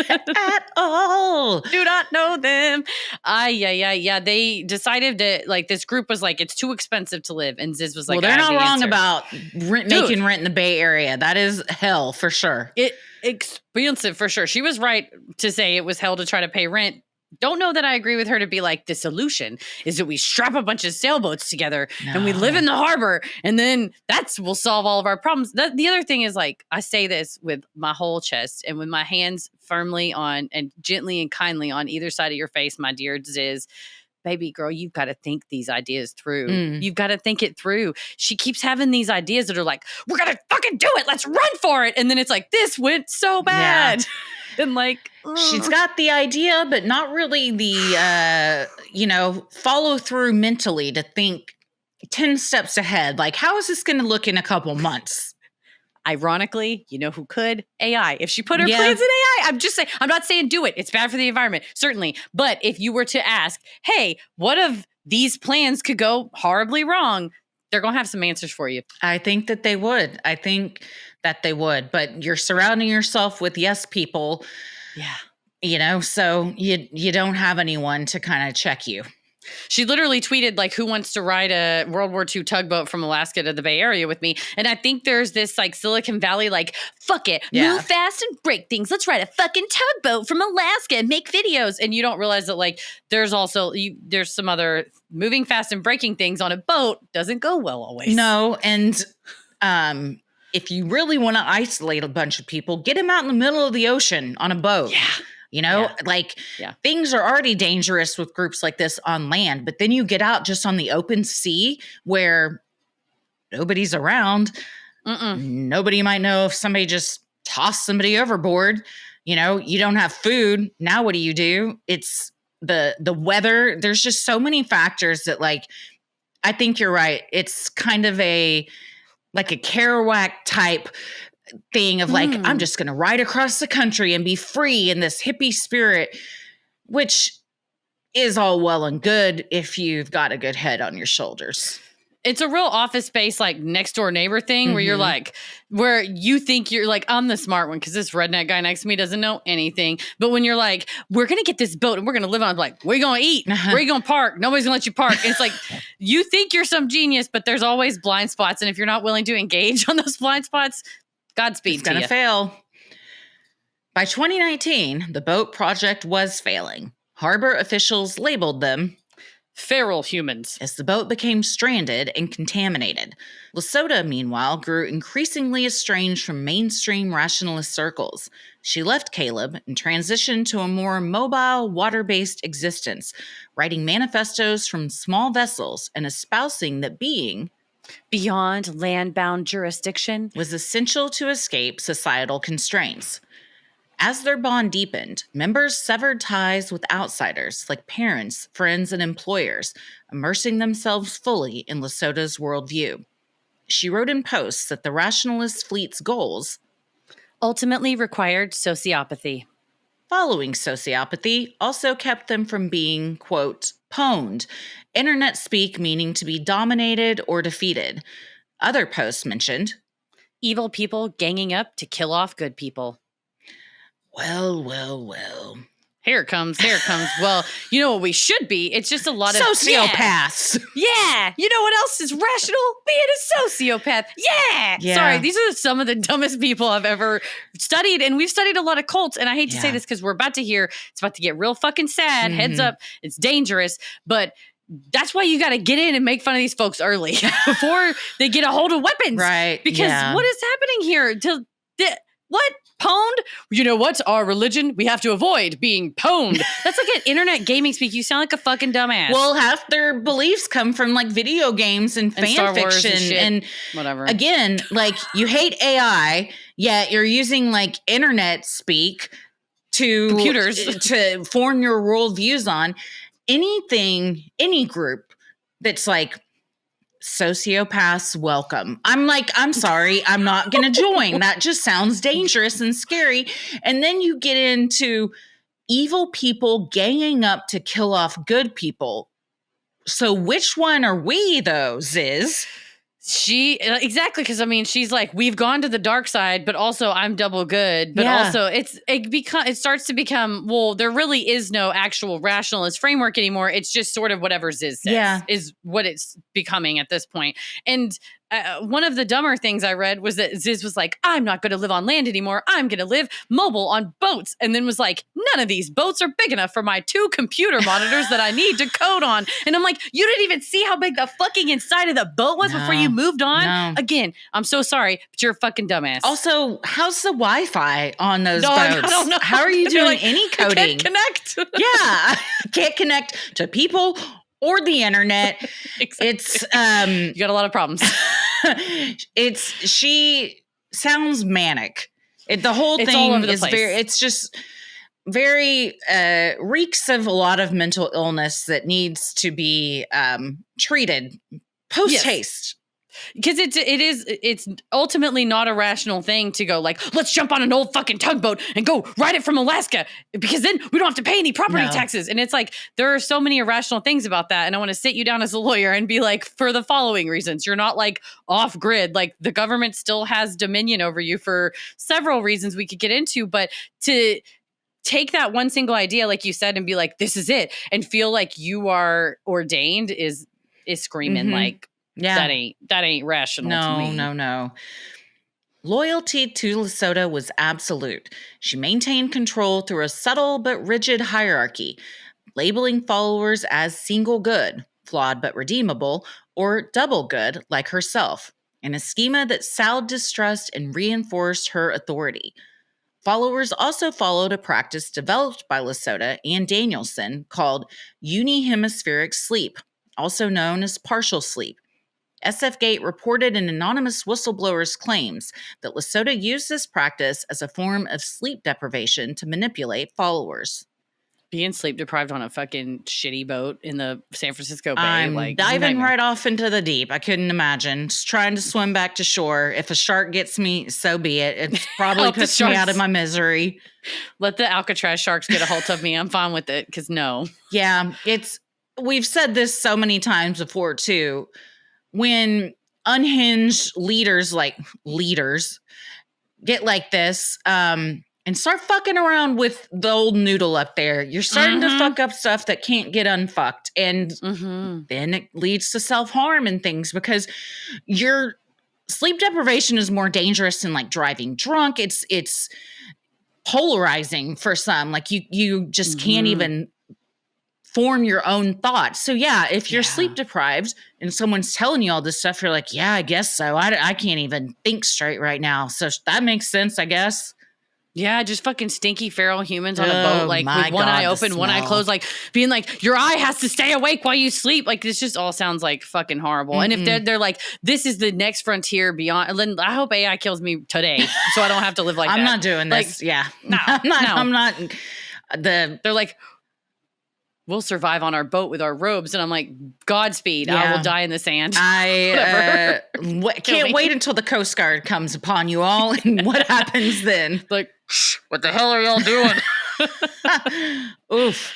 at all. Do not know them. Yeah. They decided that like this group was like, it's too expensive to live. And Ziz was like, well, they're not wrong answer. About making rent in the Bay Area. That is hell for sure. Expensive for sure. She was right to say it was hell to try to pay rent. Don't know that I agree with her to be like, the solution is that we strap a bunch of sailboats together and we live in the harbor and then will solve all of our problems. The other thing is like, I say this with my whole chest and with my hands firmly on and gently and kindly on either side of your face, my dear Ziz. Baby girl, you've got to think these ideas through. You've got to think it through. She keeps having these ideas that are like, we're going to fucking do it. Let's run for it. And then it's like, this went so bad. Yeah. And like, she's got the idea, but not really the, follow through mentally to think 10 steps ahead. Like, how is this going to look in a couple months? Ironically, you know who could? AI. If she put her plans in AI, I'm just saying, I'm not saying do it. It's bad for the environment, certainly. But if you were to ask, hey, what if these plans could go horribly wrong? They're going to have some answers for you. I think that they would. But you're surrounding yourself with yes people. Yeah. So you don't have anyone to kind of check you. She literally tweeted like, who wants to ride a World War II tugboat from Alaska to the Bay Area with me? And I think there's this like Silicon Valley, like, fuck it, move fast and break things. Let's ride a fucking tugboat from Alaska and make videos. And you don't realize that like, there's also, there's some other moving fast and breaking things on a boat doesn't go well always. No. And, if you really want to isolate a bunch of people, get them out in the middle of the ocean on a boat. Things are already dangerous with groups like this on land, but then you get out just on the open sea where nobody's around. Nobody might know if somebody just tossed somebody overboard. You don't have food. Now what do? It's the weather. There's just so many factors that like, I think you're right. It's kind of a Kerouac type thing of like, I'm just going to ride across the country and be free in this hippie spirit, which is all well and good if you've got a good head on your shoulders. It's a real Office Space, like next door neighbor thing where you're like, where you think you're like, I'm the smart one because this redneck guy next to me doesn't know anything. But when you're like, we're going to get this boat and we're going to live on it, like, where are you going to eat? Where are you going to park? Nobody's going to let you park. And it's like, you think you're some genius, but there's always blind spots. And if you're not willing to engage on those blind spots, Godspeed it's going to fail. By 2019, the boat project was failing. Harbor officials labeled them feral humans as the boat became stranded and contaminated. Lota, meanwhile, grew increasingly estranged from mainstream rationalist circles. She left Caleb and transitioned to a more mobile, water-based existence, writing manifestos from small vessels and espousing that being beyond land-bound jurisdiction was essential to escape societal constraints. As their bond deepened, members severed ties with outsiders like parents, friends, and employers, immersing themselves fully in Lota's worldview. She wrote in posts that the Rationalist fleet's goals ultimately required sociopathy. Following sociopathy also kept them from being, quote, pwned, internet speak meaning to be dominated or defeated. Other posts mentioned evil people ganging up to kill off good people. Well. Here it comes. Well, you know what we should be? It's just a lot of sociopaths. Yeah. You know what else is rational? Being a sociopath. Yeah. Sorry, these are some of the dumbest people I've ever studied. And we've studied a lot of cults. And I hate to say this because we're about to hear, it's about to get real fucking sad. Heads up. It's dangerous. But that's why you got to get in and make fun of these folks early before they get a hold of weapons. Right. Because what is happening here? What? Pwned? You know what's our religion? We have to avoid being pwned. That's like an internet gaming speak. You sound like a fucking dumbass. Well, half their beliefs come from like video games and fan fiction and whatever. Again, like you hate AI, yet you're using like internet speak to computers to form your worldviews on anything, any group that's like, sociopaths welcome. I'm like, I'm sorry, I'm not going to join. That just sounds dangerous and scary. And then you get into evil people ganging up to kill off good people. So which one are we, though, Ziz? She exactly, because I mean, she's like, we've gone to the dark side, but also I'm double good. But also, it starts to become, well, there really is no actual rationalist framework anymore. It's just sort of whatever Ziz says is what it's becoming at this point. And one of the dumber things I read was that Ziz was like, I'm not going to live on land anymore. I'm going to live mobile on boats. And then was like, none of these boats are big enough for my 2 computer monitors that I need to code on. And I'm like, you didn't even see how big the fucking inside of the boat was before you moved on? No. Again, I'm so sorry, but you're a fucking dumbass. Also, how's the Wi-Fi on those boats? I don't know. How are you doing any coding? Can't connect. Yeah. Can't connect to people or the internet. Exactly. It's you got a lot of problems. She sounds manic. The whole thing is it's just very reeks of a lot of mental illness that needs to be treated post haste. Because it's ultimately not a rational thing to go like, let's jump on an old fucking tugboat and go ride it from Alaska because then we don't have to pay any property taxes. And it's like, there are so many irrational things about that. And I want to sit you down as a lawyer and be like, for the following reasons, you're not like off grid. Like the government still has dominion over you for several reasons we could get into, but to take that one single idea, like you said, and be like, this is it, and feel like you are ordained is screaming like, that ain't rational to me. No. Loyalty to Lota was absolute. She maintained control through a subtle but rigid hierarchy, labeling followers as single good, flawed but redeemable, or double good like herself, in a schema that sowed distrust and reinforced her authority. Followers also followed a practice developed by Lota and Danielson called unihemispheric sleep, also known as partial sleep. SFGate reported an anonymous whistleblower's claims that Lota used this practice as a form of sleep deprivation to manipulate followers. Being sleep deprived on a fucking shitty boat in the San Francisco Bay. I'm diving right off into the deep. I couldn't imagine. Just trying to swim back to shore. If a shark gets me, so be it. It probably puts me out of my misery. Let the Alcatraz sharks get a hold of me. I'm fine with it, because no. Yeah, we've said this so many times before, too. When unhinged leaders get like this and start fucking around with the old noodle up there, you're starting to fuck up stuff that can't get unfucked. And then it leads to self-harm and things, because your sleep deprivation is more dangerous than like driving drunk. It's polarizing for some. Like you just can't even form your own thoughts. So yeah, if you're sleep deprived and someone's telling you all this stuff, you're like, yeah, I guess so. I can't even think straight right now. So that makes sense, I guess. Yeah, just fucking stinky feral humans on a boat, like with one eye open, one eye closed, like being like, your eye has to stay awake while you sleep. Like this just all sounds like fucking horrible. And if they're like, this is the next frontier beyond, then I hope AI kills me today so I don't have to live like that. I'm not doing this. Yeah. No, I'm not. They're like, we'll survive on our boat with our robes. And I'm like, Godspeed. I will die in the sand. I can't wait until the Coast Guard comes upon you all. And what happens then? Like, what the hell are y'all doing? Oof.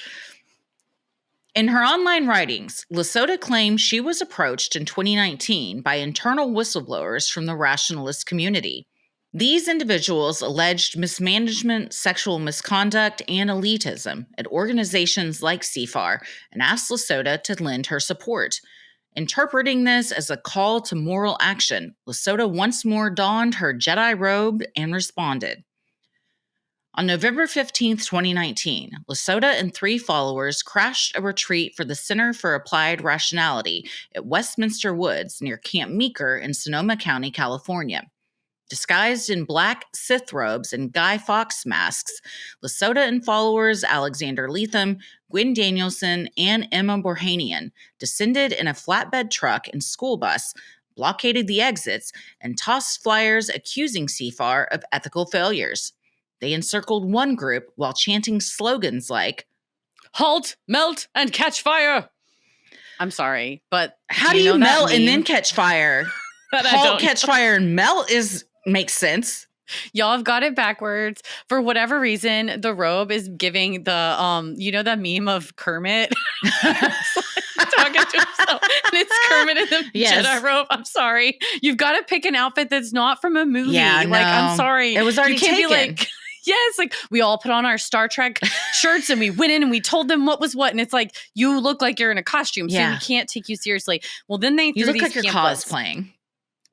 In her online writings, Lota claimed she was approached in 2019 by internal whistleblowers from the Rationalist community. These individuals alleged mismanagement, sexual misconduct, and elitism at organizations like CFAR and asked Lota to lend her support. Interpreting this as a call to moral action, Lota once more donned her Jedi robe and responded. On November 15th, 2019, Lota and 3 followers crashed a retreat for the Center for Applied Rationality at Westminster Woods near Camp Meeker in Sonoma County, California. Disguised in black Sith robes and Guy Fawkes masks, Lota and followers Alexander Leatham, Gwen Danielson, and Emma Borhanian descended in a flatbed truck and school bus, blockaded the exits, and tossed flyers accusing CFAR of ethical failures. They encircled one group while chanting slogans like, "Halt, melt, and catch fire!" I'm sorry, but how do you melt and then catch fire? Halt, catch fire, and melt makes sense. Y'all have got it backwards. For whatever reason, the robe is giving the that meme of Kermit talking to himself, and it's Kermit in the Jedi robe. I'm sorry, you've got to pick an outfit that's not from a movie. Yeah, like I'm sorry, it was already taken. Be like, yes, like we all put on our Star Trek shirts and we went in and we told them what was what, and it's like you look like you're in a costume, so we can't take you seriously. Well, then you look like you're cosplaying.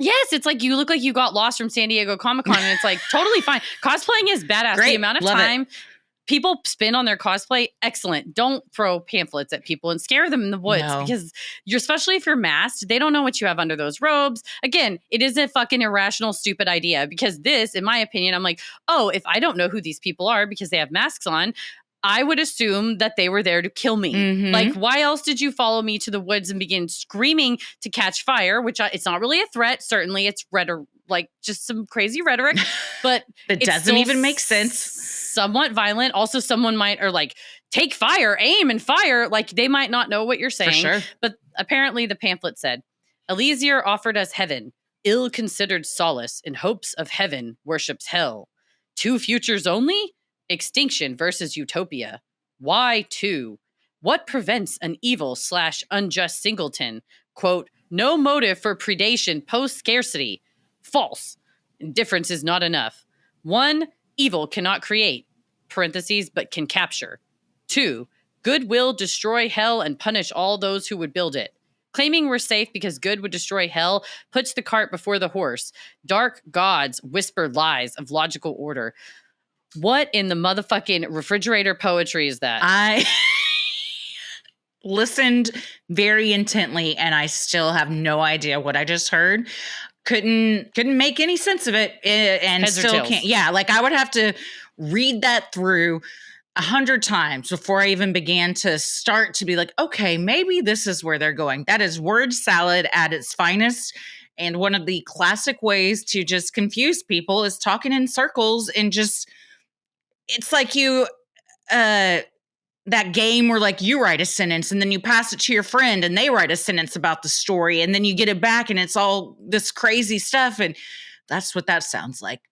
Yes, it's like you look like you got lost from San Diego Comic-Con, and it's like totally fine. Cosplaying is badass. Great. The amount of time people spend on their cosplay, excellent. Don't throw pamphlets at people and scare them in the woods because especially if you're masked, they don't know what you have under those robes. Again, it is a fucking irrational, stupid idea because this, in my opinion, I'm like, oh, if I don't know who these people are because they have masks on, I would assume that they were there to kill me. Mm-hmm. Like, why else did you follow me to the woods and begin screaming to catch fire? Which it's not really a threat. Certainly, it's like just some crazy rhetoric, but it doesn't even make sense. Somewhat violent. Also, someone might take fire, aim and fire. Like they might not know what you're saying. For sure. But apparently, the pamphlet said, Eliezer offered us heaven, ill-considered solace in hopes of heaven worships hell. 2 futures only. Extinction versus utopia. Why 2? What prevents an evil/unjust singleton? Quote, no motive for predation post-scarcity. False. Indifference is not enough. 1, evil cannot create, parentheses, but can capture. 2, good will destroy hell and punish all those who would build it. Claiming we're safe because good would destroy hell puts the cart before the horse. Dark gods whisper lies of logical order. What in the motherfucking refrigerator poetry is that? I listened very intently and I still have no idea what I just heard. Couldn't make any sense of it and Heads still can't. Yeah, like I would have to read that through 100 times before I even began to start to be like, okay, maybe this is where they're going. That is word salad at its finest. And one of the classic ways to just confuse people is talking in circles and just, it's like that game where like you write a sentence and then you pass it to your friend and they write a sentence about the story and then you get it back and it's all this crazy stuff. And that's what that sounds like.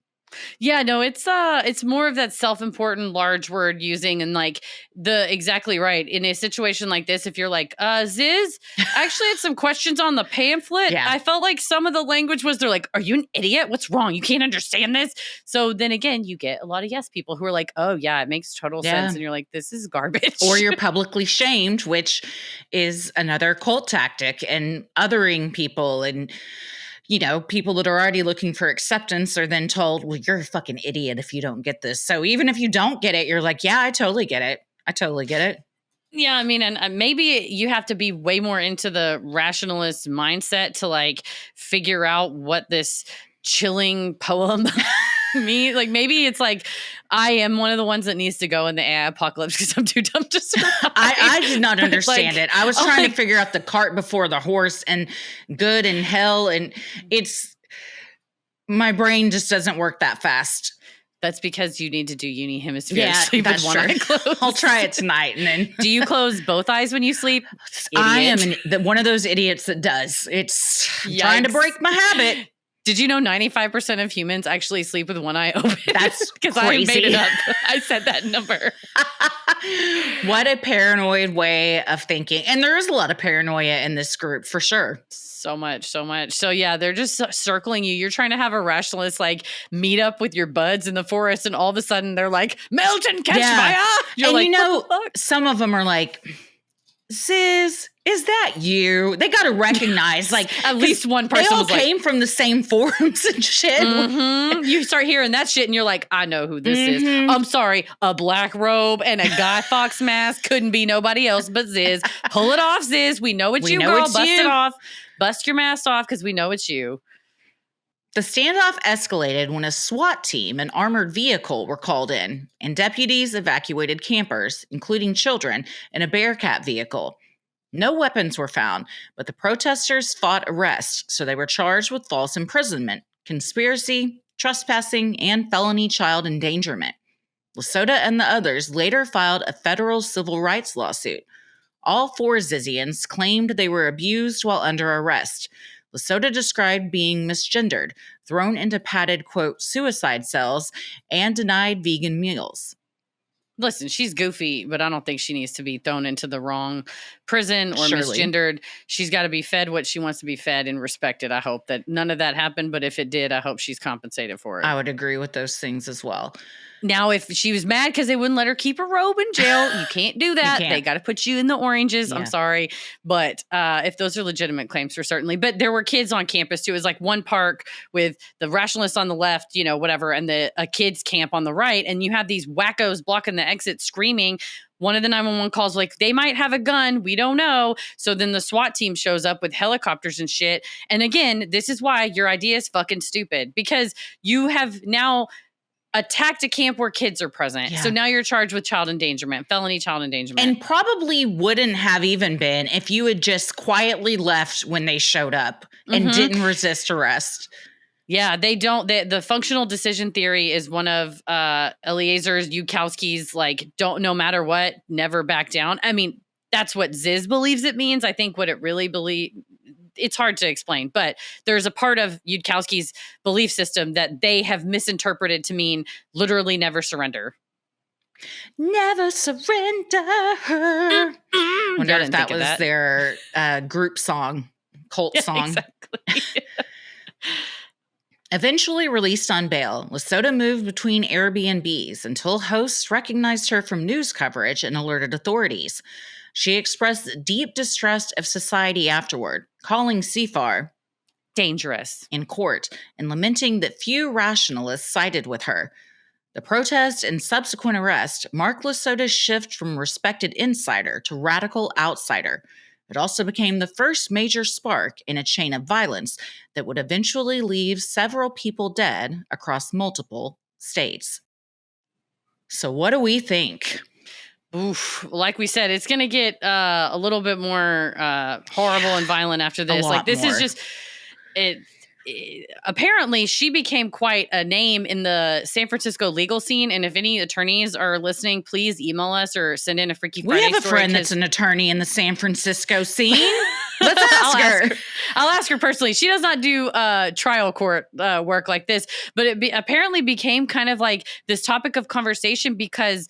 Yeah, no, it's more of that self-important large word using and like exactly right. In a situation like this, if you're like, Ziz, I actually had some questions on the pamphlet. Yeah. I felt like some of the language they're like, are you an idiot? What's wrong? You can't understand this. So then again, you get a lot of yes people who are like, oh yeah, it makes total sense. And you're like, this is garbage. Or you're publicly shamed, which is another cult tactic, and othering people and people that are already looking for acceptance are then told, well, you're a fucking idiot if you don't get this. So even if you don't get it, you're like, yeah, I totally get it. I totally get it. Yeah, I mean, and maybe you have to be way more into the rationalist mindset to like figure out what this chilling poem means. Like maybe it's like I am one of the ones that needs to go in the AI apocalypse because I'm too dumb to survive. I did not understand it. I was trying to figure out the cart before the horse and good and hell, and my brain just doesn't work that fast. That's because you need to do uni hemispheric sleep with one eye closed. I'll try it tonight. And then do you close both eyes when you sleep? Idiot. I am one of those idiots that does. It's trying to break my habit. Did you know 95% of humans actually sleep with one eye open? That's because I made it up. I said that number. What a paranoid way of thinking. And there is a lot of paranoia in this group for sure. So much. So yeah, they're just circling you. You're trying to have a rationalist like meet up with your buds in the forest, and all of a sudden they're like, melt and catch fire. You're and like, some of them are like, Ziz, is that you? They got to recognize, like, at least one person they all came from the same forums and shit. Mm-hmm. You start hearing that shit and you're like, I know who this is. I'm sorry, a black robe and a Guy Fawkes mask couldn't be nobody else but Ziz. Pull it off, Ziz. We know it's you, girl. Bust it off. Bust your mask off because we know it's you. The standoff escalated when a SWAT team and armored vehicle were called in, and deputies evacuated campers, including children, in a Bearcat vehicle. No weapons were found, but the protesters fought arrest, so they were charged with false imprisonment, conspiracy, trespassing, and felony child endangerment. Lota and the others later filed a federal civil rights lawsuit. All 4 Zizians claimed they were abused while under arrest. Lota described being misgendered, thrown into padded, quote, suicide cells, and denied vegan meals. Listen, she's goofy, but I don't think she needs to be thrown into the wrong prison or Surely. misgendered. She's got to be fed what she wants to be fed and respected. I hope that none of that happened, but if it did, I hope she's compensated for it. I would agree with those things as well. Now, if she was mad because they wouldn't let her keep her robe in jail, you can't do that. They got to put you in the oranges. Yeah. I'm sorry. But if those are legitimate claims, for certainly. But there were kids on campus too. It was like one park with the Rationalists on the left, you know, whatever, and a kids camp on the right. And you have these wackos blocking the exit screaming. One of the 911 calls, like, they might have a gun. We don't know. So then the SWAT team shows up with helicopters and shit. And again, this is why your idea is fucking stupid, because you have now attacked a camp where kids are present. Yeah. So now you're charged with child endangerment, felony child endangerment. And probably wouldn't have even been if you had just quietly left when they showed up and didn't resist arrest. Yeah, they don't. The functional decision theory is one of Eliezer's, Yudkowsky's, like, don't, no matter what, never back down. I mean, that's what Ziz believes it means. I think what it really it's hard to explain, but there's a part of Yudkowsky's belief system that they have misinterpreted to mean literally never surrender. Never surrender. Wonder if that was their group song, cult song. Exactly. Eventually released on bail, Lota moved between Airbnbs until hosts recognized her from news coverage and alerted authorities. She expressed deep distrust of society afterward, calling CFAR dangerous in court and lamenting that few rationalists sided with her. The protest and subsequent arrest marked Lota's shift from respected insider to radical outsider. It also became the first major spark in a chain of violence that would eventually leave several people dead across multiple states. So what do we think? Oof. Like we said, it's going to get a little bit more horrible and violent after this. Like, this is just apparently she became quite a name in the San Francisco legal scene. And if any attorneys are listening, please email us or send in a Freaky Friday story. We have a friend that's an attorney in the San Francisco scene. Let's ask her. I'll ask her personally. She does not do trial court work like this, but it apparently became kind of like this topic of conversation because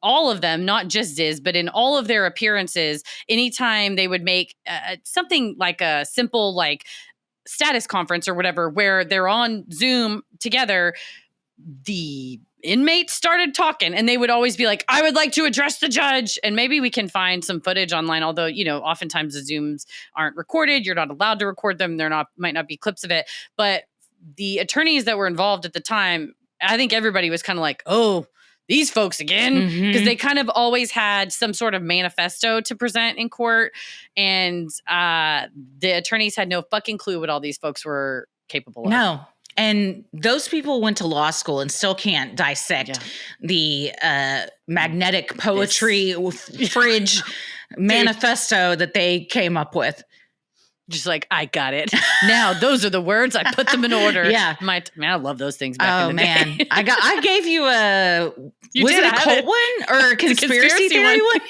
all of them, not just Ziz, but in all of their appearances, anytime they would make something like a simple like status conference or whatever, where they're on Zoom together, the inmates started talking and they would always be like, I would like to address the judge. And maybe we can find some footage online, although, you know, oftentimes the Zooms aren't recorded. You're not allowed to record them. Might not be clips of it. But the attorneys that were involved at the time, I think everybody was kind of like, oh, these folks again, because they kind of always had some sort of manifesto to present in court. And the attorneys had no fucking clue what all these folks were capable of. No. And those people went to law school and still can't dissect the magnetic poetry fridge manifesto that they came up with. Just like, I got it. Now, those are the words. I put them in order. Yeah. Man, I love those things back in the day. I gave you was it a cult one or a conspiracy theory one?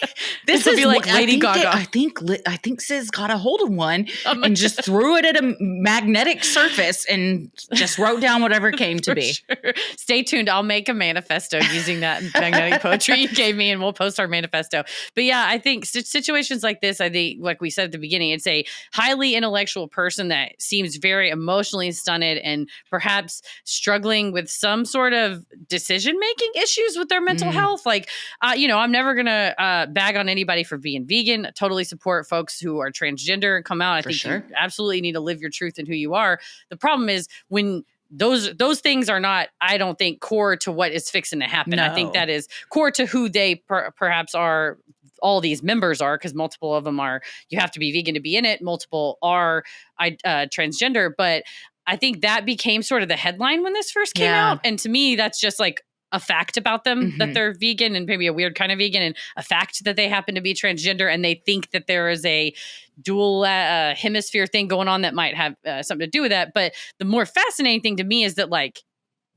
This would be like Lady Gaga. I think Sis got a hold of one and just threw it at a magnetic surface and just wrote down whatever it came to be. Sure. Stay tuned. I'll make a manifesto using that magnetic poetry you gave me, and we'll post our manifesto. But yeah, I think situations like this, I think, like we said at the beginning, it's a highly intellectual person that seems very emotionally stunted and perhaps struggling with some sort of decision-making issues with their mental health. Like, I'm never going to bag on anybody for being vegan. I totally support folks who are transgender and come out. I think you absolutely need to live your truth and who you are. The problem is when those things are not, I don't think, core to what is fixing to happen. No. I think that is core to who they perhaps are. All these members are, because multiple of them are, you have to be vegan to be in it. Multiple are transgender. But I think that became sort of the headline when this first came out. And to me, that's just like a fact about them, that they're vegan and maybe a weird kind of vegan, and a fact that they happen to be transgender, and they think that there is a dual hemisphere thing going on that might have something to do with that. But the more fascinating thing to me is that, like,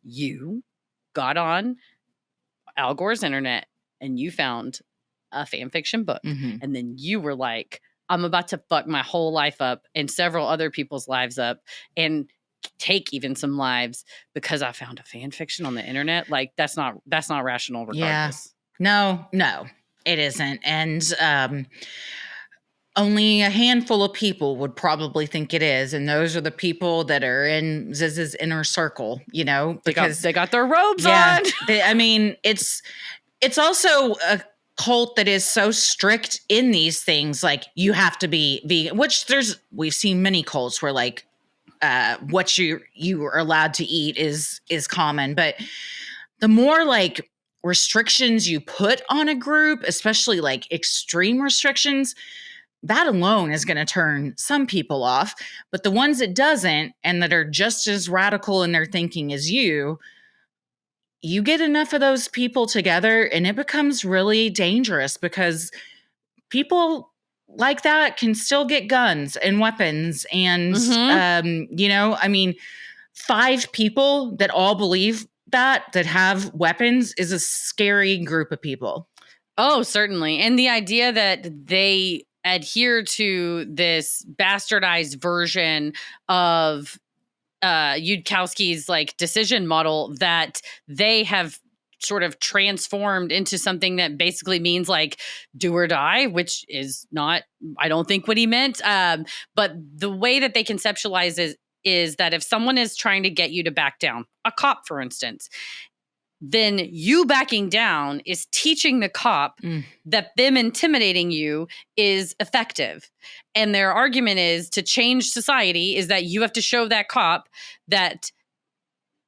you got on Al Gore's internet and you found a fan fiction book. Mhm. And then you were like, I'm about to fuck my whole life up and several other people's lives up and take even some lives because I found a fan fiction on the internet. Like that's not rational regardless. No, it isn't. And only a handful of people would probably think it is. And those are the people that are in Ziz's inner circle, because they got their robes on. It's also a cult that is so strict in these things. Like you have to be vegan, which we've seen many cults where like, what you are allowed to eat is common, but the more like restrictions you put on a group, especially like extreme restrictions, that alone is going to turn some people off. But the ones that doesn't and that are just as radical in their thinking as you get enough of those people together and it becomes really dangerous because people like that can still get guns and weapons. And, 5 people that all believe that have weapons is a scary group of people. Oh, certainly. And the idea that they adhere to this bastardized version of Yudkowsky's like decision model that they have sort of transformed into something that basically means like do or die, which is not, I don't think what he meant. But the way that they conceptualize is that if someone is trying to get you to back down, a cop, for instance, then you backing down is teaching the cop that them intimidating you is effective. And their argument is to change society is that you have to show that cop that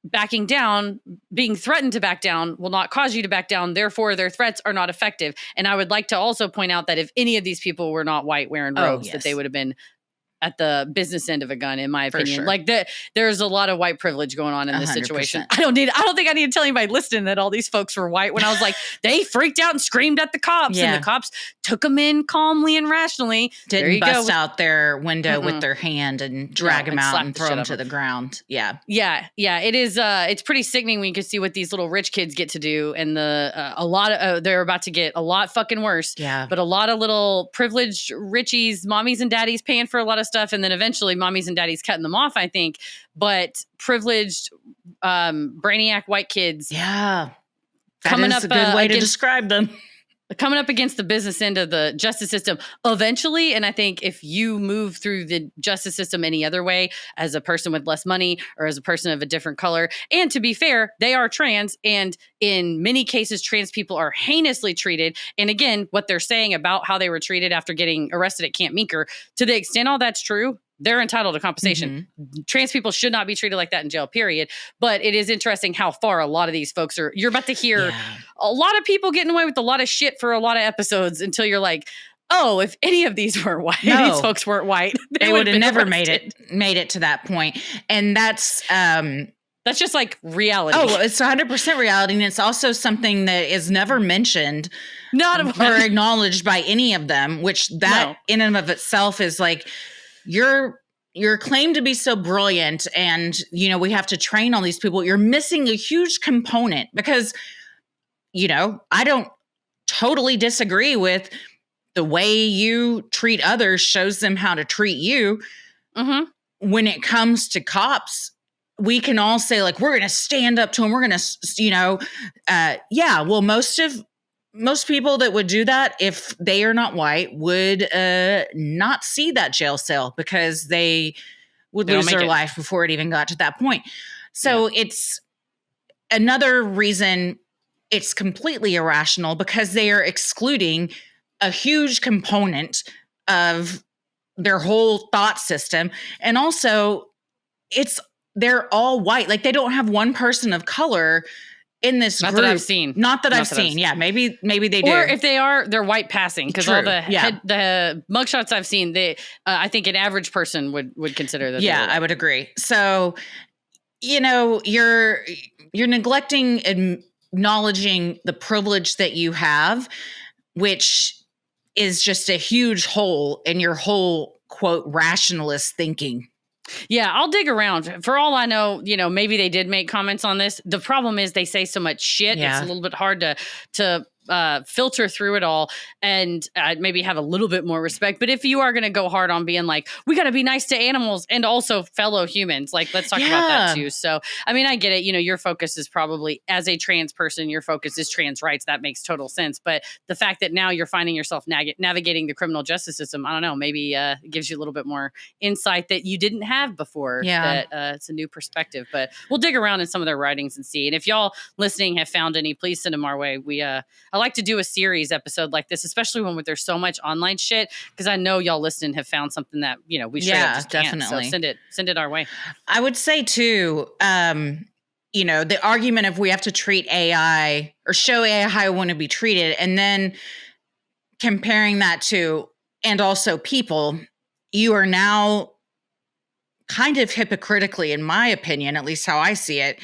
backing down, being threatened to back down will not cause you to back down. Therefore, their threats are not effective. And I would like to also point out that if any of these people were not white wearing robes, that they would have been at the business end of a gun, in my opinion. Sure. Like there's a lot of white privilege going on in this 100%. situation. I don't think I need to tell anybody listening that all these folks were white when I was like, they freaked out and screamed at the cops and the cops took them in calmly and rationally. Didn't bust out their window with their hand and drag them out and throw them to the ground. Yeah. It is. It's pretty sickening when you can see what these little rich kids get to do. And they're about to get a lot fucking worse. Yeah. But a lot of little privileged richies, mommies and daddies paying for a lot of stuff, and then eventually mommies and daddies cutting them off, I think. But privileged brainiac white kids, that coming is up a good way to describe them. Coming up against the business end of the justice system eventually. And I think if you move through the justice system any other way, as a person with less money or as a person of a different color, and to be fair, they are trans, and in many cases, trans people are heinously treated. And again, what they're saying about how they were treated after getting arrested at Camp Meeker, to the extent all that's true, they're entitled to compensation. Trans people should not be treated like that in jail, period. But it is interesting how far a lot of these folks are. You're about to hear a lot of people getting away with a lot of shit for a lot of episodes until you're like, oh, if any of these were white, these folks weren't white, they would have never made it to that point. And that's just like reality. Oh, it's 100% reality. And it's also something that is never mentioned or acknowledged by any of them, which in and of itself is like, you're claimed to be so brilliant and, we have to train all these people. You're missing a huge component because, I don't totally disagree with the way you treat others shows them how to treat you. When it comes to cops, we can all say like, we're going to stand up to them. We're going to, most people that would do that, if they are not white, would not see that jail cell because they would lose their life before it even got to that point. So it's another reason it's completely irrational because they are excluding a huge component of their whole thought system. And also they're all white. Like they don't have one person of color in this group. Not that I've seen. Not that I've seen. Yeah, maybe they do. Or if they are, they're white passing because all the mugshots I've seen, I think an average person would consider that. Yeah, I would agree. So, you're neglecting acknowledging the privilege that you have, which is just a huge hole in your whole quote rationalist thinking. Yeah, I'll dig around. For all I know, maybe they did make comments on this. The problem is they say so much shit. It's a little bit hard to filter through it all and maybe have a little bit more respect. But if you are going to go hard on being like, we got to be nice to animals and also fellow humans, like, let's talk about that too. So, I mean, I get it. You know, your focus is probably, as a trans person, your focus is trans rights. That makes total sense. But the fact that now you're finding yourself navigating the criminal justice system, I don't know, maybe it gives you a little bit more insight that you didn't have before. Yeah. That it's a new perspective. But we'll dig around in some of their writings and see. And if y'all listening have found any, please send them our way. I like to do a series episode like this, especially when there's so much online shit, because I know y'all listening have found something that, you know, we straight up just definitely can't. So send it our way. I would say too, you know, the argument of we have to treat AI or show AI how it want to be treated, and then comparing that to, and also people, you are now kind of hypocritically, in my opinion, at least how I see it,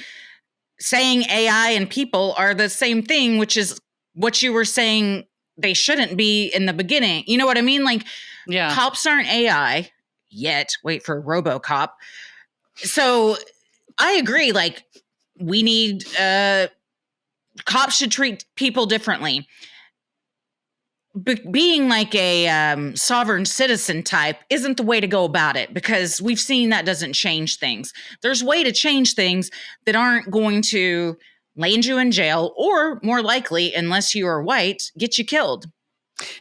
saying AI and people are the same thing, which is what you were saying they shouldn't be in the beginning. You know what I mean? Like, cops aren't AI yet. Wait for RoboCop. So I agree. Like, we need, cops should treat people differently. Being like a sovereign citizen type isn't the way to go about it, because we've seen that doesn't change things. There's a way to change things that aren't going to land you in jail, or more likely, unless you are white, get you killed.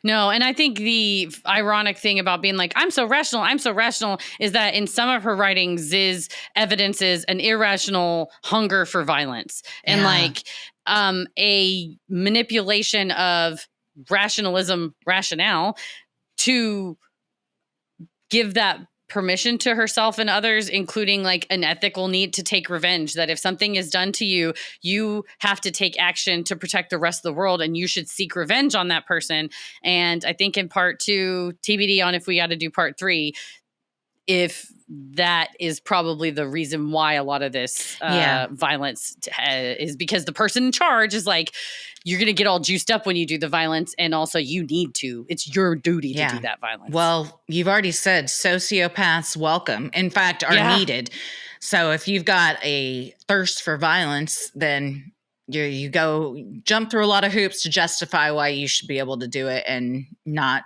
No, and I think the ironic thing about being like, I'm so rational is that in some of her writings, Ziz evidences an irrational hunger for violence and like a manipulation of rationale to give that permission to herself and others, including like an ethical need to take revenge, that if something is done to you, you have to take action to protect the rest of the world, and you should seek revenge on that person. And I think in part 2, TBD on if we got to do part 3, if that is probably the reason why a lot of this violence is because the person in charge is like, you're going to get all juiced up when you do the violence. And also you need to, it's your duty to do that violence. Well, you've already said sociopaths welcome, in fact, are needed. So if you've got a thirst for violence, then you go jump through a lot of hoops to justify why you should be able to do it and not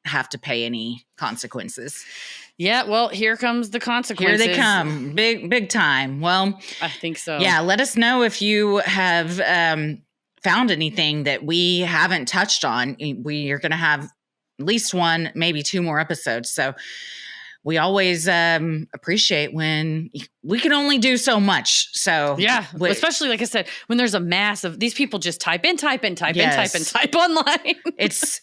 have to pay any consequences. Yeah, well, here comes the consequences. Here they come. Big time. Well, I think so. Yeah, let us know if you have found anything that we haven't touched on. We are going to have at least 1, maybe 2 more episodes. So we always appreciate when we can only do so much. So yeah, especially like I said, when there's a mass of these people just type online. It's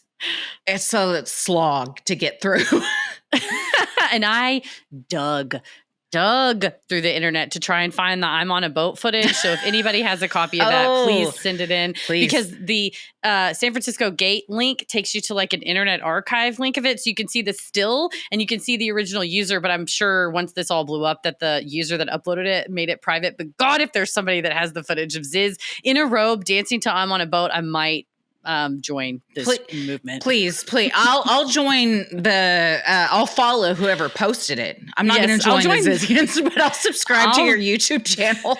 a slog to get through. And I dug through the internet to try and find the I'm on a boat footage. So if anybody has a copy of that, please send it in. Please. Because the San Francisco Gate link takes you to like an internet archive link of it. So you can see the still and you can see the original user. But I'm sure once this all blew up that the user that uploaded it made it private. But God, if there's somebody that has the footage of Ziz in a robe dancing to I'm on a boat, I might join this movement. Please. I'll join I'll follow whoever posted it. I'm not going to join the Zizians, but I'll subscribe to your YouTube channel.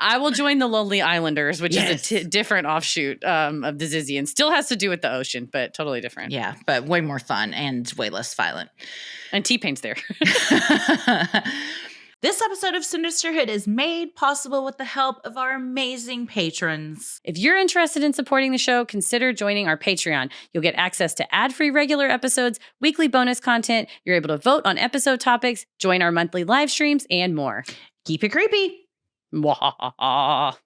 I will join the Lonely Islanders, which is a different offshoot of the Zizians. Still has to do with the ocean, but totally different. Yeah, but way more fun and way less violent. And T-Pain's there. This episode of Sinisterhood is made possible with the help of our amazing patrons. If you're interested in supporting the show, consider joining our Patreon. You'll get access to ad-free regular episodes, weekly bonus content, you're able to vote on episode topics, join our monthly live streams, and more. Keep it creepy. Mwahaha.